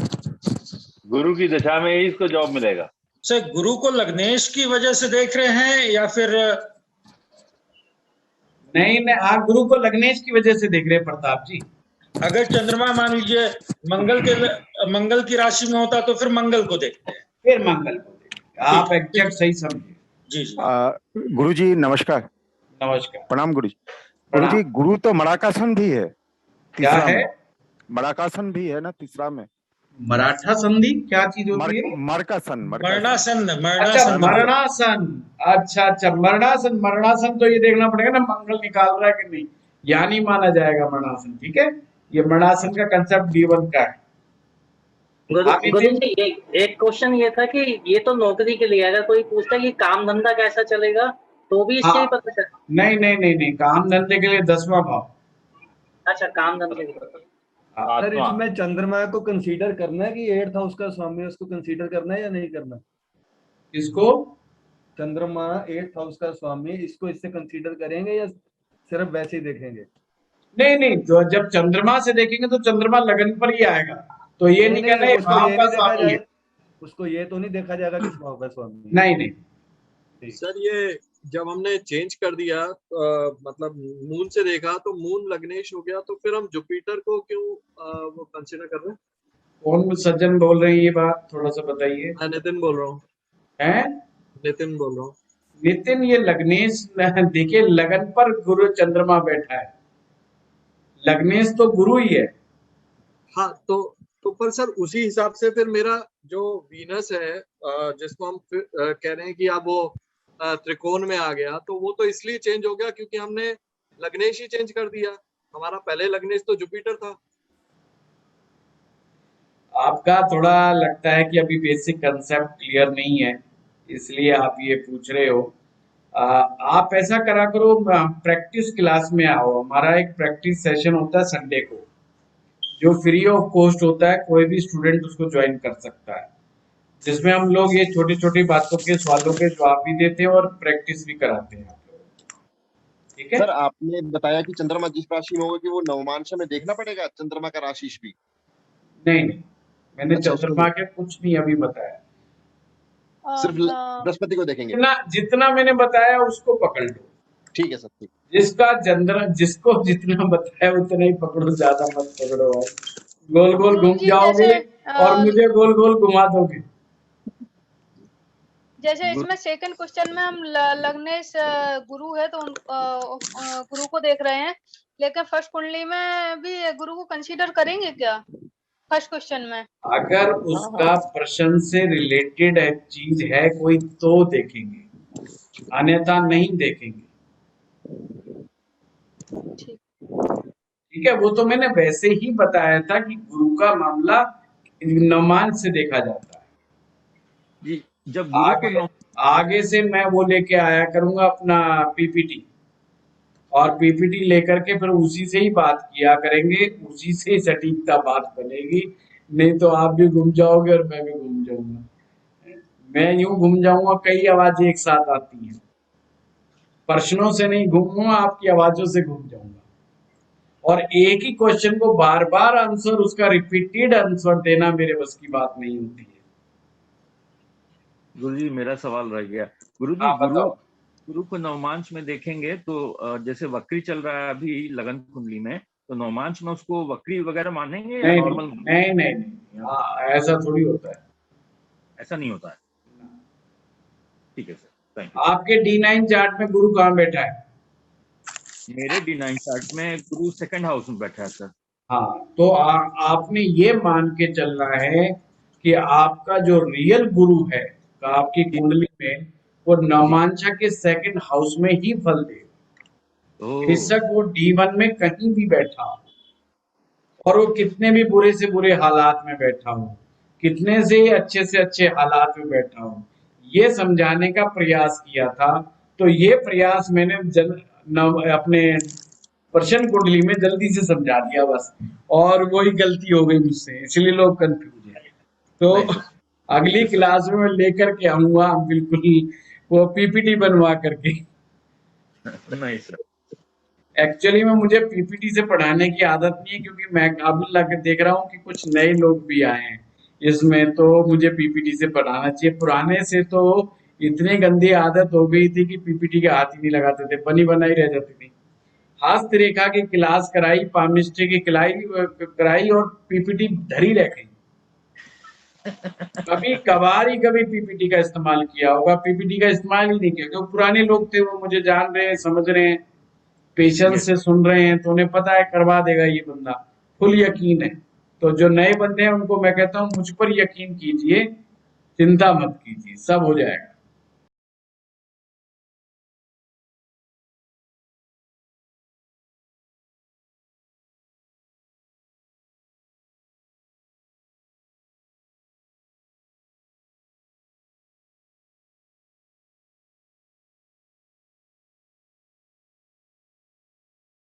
Speaker 2: गुरु की दशा में ही इसको जॉब मिलेगा।
Speaker 17: सर गुरु को लग्नेश की वजह से देख रहे हैं या फिर
Speaker 1: नहीं, आप गुरु को लग्नेश की वजह से देख रहे हैं प्रताप जी।
Speaker 17: अगर चंद्रमा मान लीजिए मंगल की राशि में होता तो फिर मंगल को देखते हैं।
Speaker 1: फिर मंगल को देखते, आप एग्जैक्ट सही समझे।
Speaker 17: जी जी
Speaker 18: गुरुजी नमस्कार।
Speaker 1: नमस्कार।
Speaker 18: प्रणाम गुरुजी। गुरुजी गुरु तो मराकासन भी है
Speaker 1: क्या
Speaker 18: तीसरा
Speaker 1: है?
Speaker 18: में, मराकासन भी है ना तीसरा में।
Speaker 1: मराठा संधि क्या चीज होती है?
Speaker 18: मरकासन
Speaker 17: मरणासन
Speaker 1: अच्छा,
Speaker 17: मरणासन
Speaker 1: मरणासन। अच्छा, मरणासन। मरणासन तो ये देखना पड़ेगा ना मंगल निकाल रहा है कि नहीं, यहाँ नहीं माना जाएगा मरणासन। ठीक है, ये मरणासन का कंसेप्ट D1 का है।
Speaker 19: गुरु जी एक क्वेश्चन ये था कि ये तो नौकरी के लिए, अगर कोई पूछता है कि काम धंधा कैसा चलेगा तो भी इससे ही पता चला।
Speaker 1: नहीं, काम धंधे के लिए 10वां भाव।
Speaker 19: अच्छा, काम धंधे के लिए।
Speaker 9: सर इसमें चंद्रमा को कंसीडर करना है कि 8th हाउस का स्वामी, उसको कंसीडर करना है या नहीं करना?
Speaker 1: किसको?
Speaker 9: चंद्रमा 8th हाउस का स्वामी, इसको इससे कंसीडर करेंगे या सिर्फ वैसे ही देखेंगे?
Speaker 1: नहीं, तो जब चंद्रमा से देखेंगे तो चंद्रमा लगन पर ही आएगा, तो ये नहीं कहना ये भाव का स्वामी है।
Speaker 9: उसको ये तो नहीं देखा जाएगा किस भाव का स्वामी।
Speaker 1: नहीं।
Speaker 20: सर ये जब हमने चेंज कर दिया मतलब मून से देखा तो मून लग्नेश हो गया, तो फिर हम जुपिटर को क्यों वो कंसीडर कर रहे हैं?
Speaker 1: कौन सज्जन बोल रहे हैं ये बात, थोड़ा सा बताइए।
Speaker 20: मैं नितिन बोल रहा हूँ।
Speaker 1: हैं?
Speaker 20: नितिन बोल रहा हूँ।
Speaker 1: नितिन, ये लग्नेश देखिए लगन पर गुरु चंद्रमा बैठा है, लग्नेश तो गुरु ही है।
Speaker 20: हाँ तो पर सर उसी हिसाब से फिर मेरा जो वीनस है जिसको हम कह रहे हैं कि अब वो त्रिकोण में आ गया, तो वो तो इसलिए चेंज हो गया क्योंकि हमने लग्नेश ही चेंज कर दिया। हमारा पहले लग्नेश तो जुपिटर था।
Speaker 1: आपका थोड़ा लगता है कि अभी बेसिक कंसेप्ट क्लियर नहीं है, इसलिए आप ये पूछ रहे हो। आप ऐसा करा करो, प्रैक्टिस क्लास में आओ। हमारा एक प्रैक्टिस सेशन होता है संडे को, जो फ्री ऑफ कॉस्ट होता है, कोई भी स्टूडेंट उसको ज्वाइन कर सकता है, जिसमें हम लोग ये छोटी छोटी बातों के सवालों के जवाब भी देते हैं और प्रैक्टिस भी कराते हैं। ठीक है
Speaker 10: सर, आपने बताया कि चंद्रमा जिस राशि में होगा कि वो नवमांश में देखना पड़ेगा चंद्रमा का राशिश भी?
Speaker 1: नहीं, मैंने चंद्रमा के कुछ नहीं अभी बताया,
Speaker 10: सिर्फ बृहस्पति को देखेंगे।
Speaker 1: जितना मैंने बताया उसको पकड़ लो।
Speaker 10: ठीक है सर, ठीक।
Speaker 1: जिसको जितना बताया उतना ही पकड़ो, ज्यादा मत पकड़ो। गोल गोल घूम जाओगे और मुझे गोल गोल घुमा दोगे।
Speaker 3: जैसे इसमें सेकंड क्वेश्चन में हम लग्नेश गुरु है तो गुरु को देख रहे हैं, लेकिन फर्स्ट कुंडली में भी गुरु को कंसीडर करेंगे क्या फर्स्ट क्वेश्चन में?
Speaker 1: अगर उसका प्रश्न से रिलेटेड चीज है कोई तो देखेंगे, अन्यथा नहीं देखेंगे। ठीक है, वो तो मैंने वैसे ही बताया था कि गुरु का मामला नवमांश से देखा जाता है
Speaker 16: जी। जब
Speaker 1: आगे से मैं वो लेके आया करूंगा अपना पीपीटी, और पीपीटी लेकर के फिर उसी से ही बात किया करेंगे, उसी से ही सटीकता बात बनेगी। नहीं तो आप भी घूम जाओगे और मैं भी घूम जाऊंगा। मैं यूं घूम जाऊंगा, कई आवाजें एक साथ आती हैं, प्रश्नों से नहीं घूमूंगा, आपकी आवाजों से घूम जाऊंगा। और एक ही क्वेश्चन को बार बार आंसर, उसका रिपीटेड आंसर देना मेरे बस की बात नहीं होती है।
Speaker 16: गुरुजी मेरा सवाल रह गया। गुरुजी गुरु को नवमांश में देखेंगे तो जैसे वक्री चल रहा है अभी लगन कुंडली में, तो नवमांश में उसको वक्री वगैरह मानेंगे या नॉर्मल?
Speaker 1: नहीं, ऐसा थोड़ी होता है।
Speaker 16: ऐसा नहीं होता है। ठीक है सर, थैंक यू।
Speaker 1: आपके D9 चार्ट में गुरु कहाँ बैठा है?
Speaker 16: मेरे D9 चार्ट में गुरु सेकंड हाउस में बैठा है सर।
Speaker 1: हाँ, तो आपने ये मान के चलना है कि आपका जो रियल गुरु है आपकी कुंडली में, वो नवमांशा के सेकंड हाउस में ही फल देगा। बेशक वो D1 में कहीं भी बैठा हो, और वो कितने भी बुरे से बुरे हालात में बैठा हो, कितने से अच्छे हालात में बैठा हो, ये समझाने का प्रयास किया था। तो ये प्रयास मैंने अपने प्रश्न कुंडली में जल्दी से समझा दिया बस, और वही गलती हो गई मुझसे, इसलिए लोग कंफ्यूज है। तो अगली क्लास में मैं लेकर के आऊंगा बिल्कुल वो पीपीटी बनवा करके।
Speaker 16: नहीं सर,
Speaker 1: एक्चुअली में मुझे पीपीटी से पढ़ाने की आदत नहीं है, क्योंकि मैं काबिल लाकर देख रहा हूँ कि कुछ नए लोग भी आए हैं इसमें, तो मुझे पीपीटी से पढ़ाना चाहिए। पुराने से तो इतनी गंदी आदत हो गई थी कि पीपीटी के हाथ ही नहीं लगाते थे, बनी बनाई रह जाती थी। हस्त रेखा की क्लास कराई, पामिस्ट्री की कराई और पीपीटी धरी रह गई। कभी कभार ही कभी पीपीटी का इस्तेमाल किया होगा, पीपीटी का इस्तेमाल ही नहीं किया। जो पुराने लोग थे वो मुझे जान रहे हैं, समझ रहे हैं, पेशेंस से सुन रहे हैं, तो उन्हें पता है करवा देगा ये बंदा, फुल यकीन है। तो जो नए बंदे हैं उनको मैं कहता हूँ मुझ पर यकीन कीजिए, चिंता मत कीजिए, सब हो जाएगा।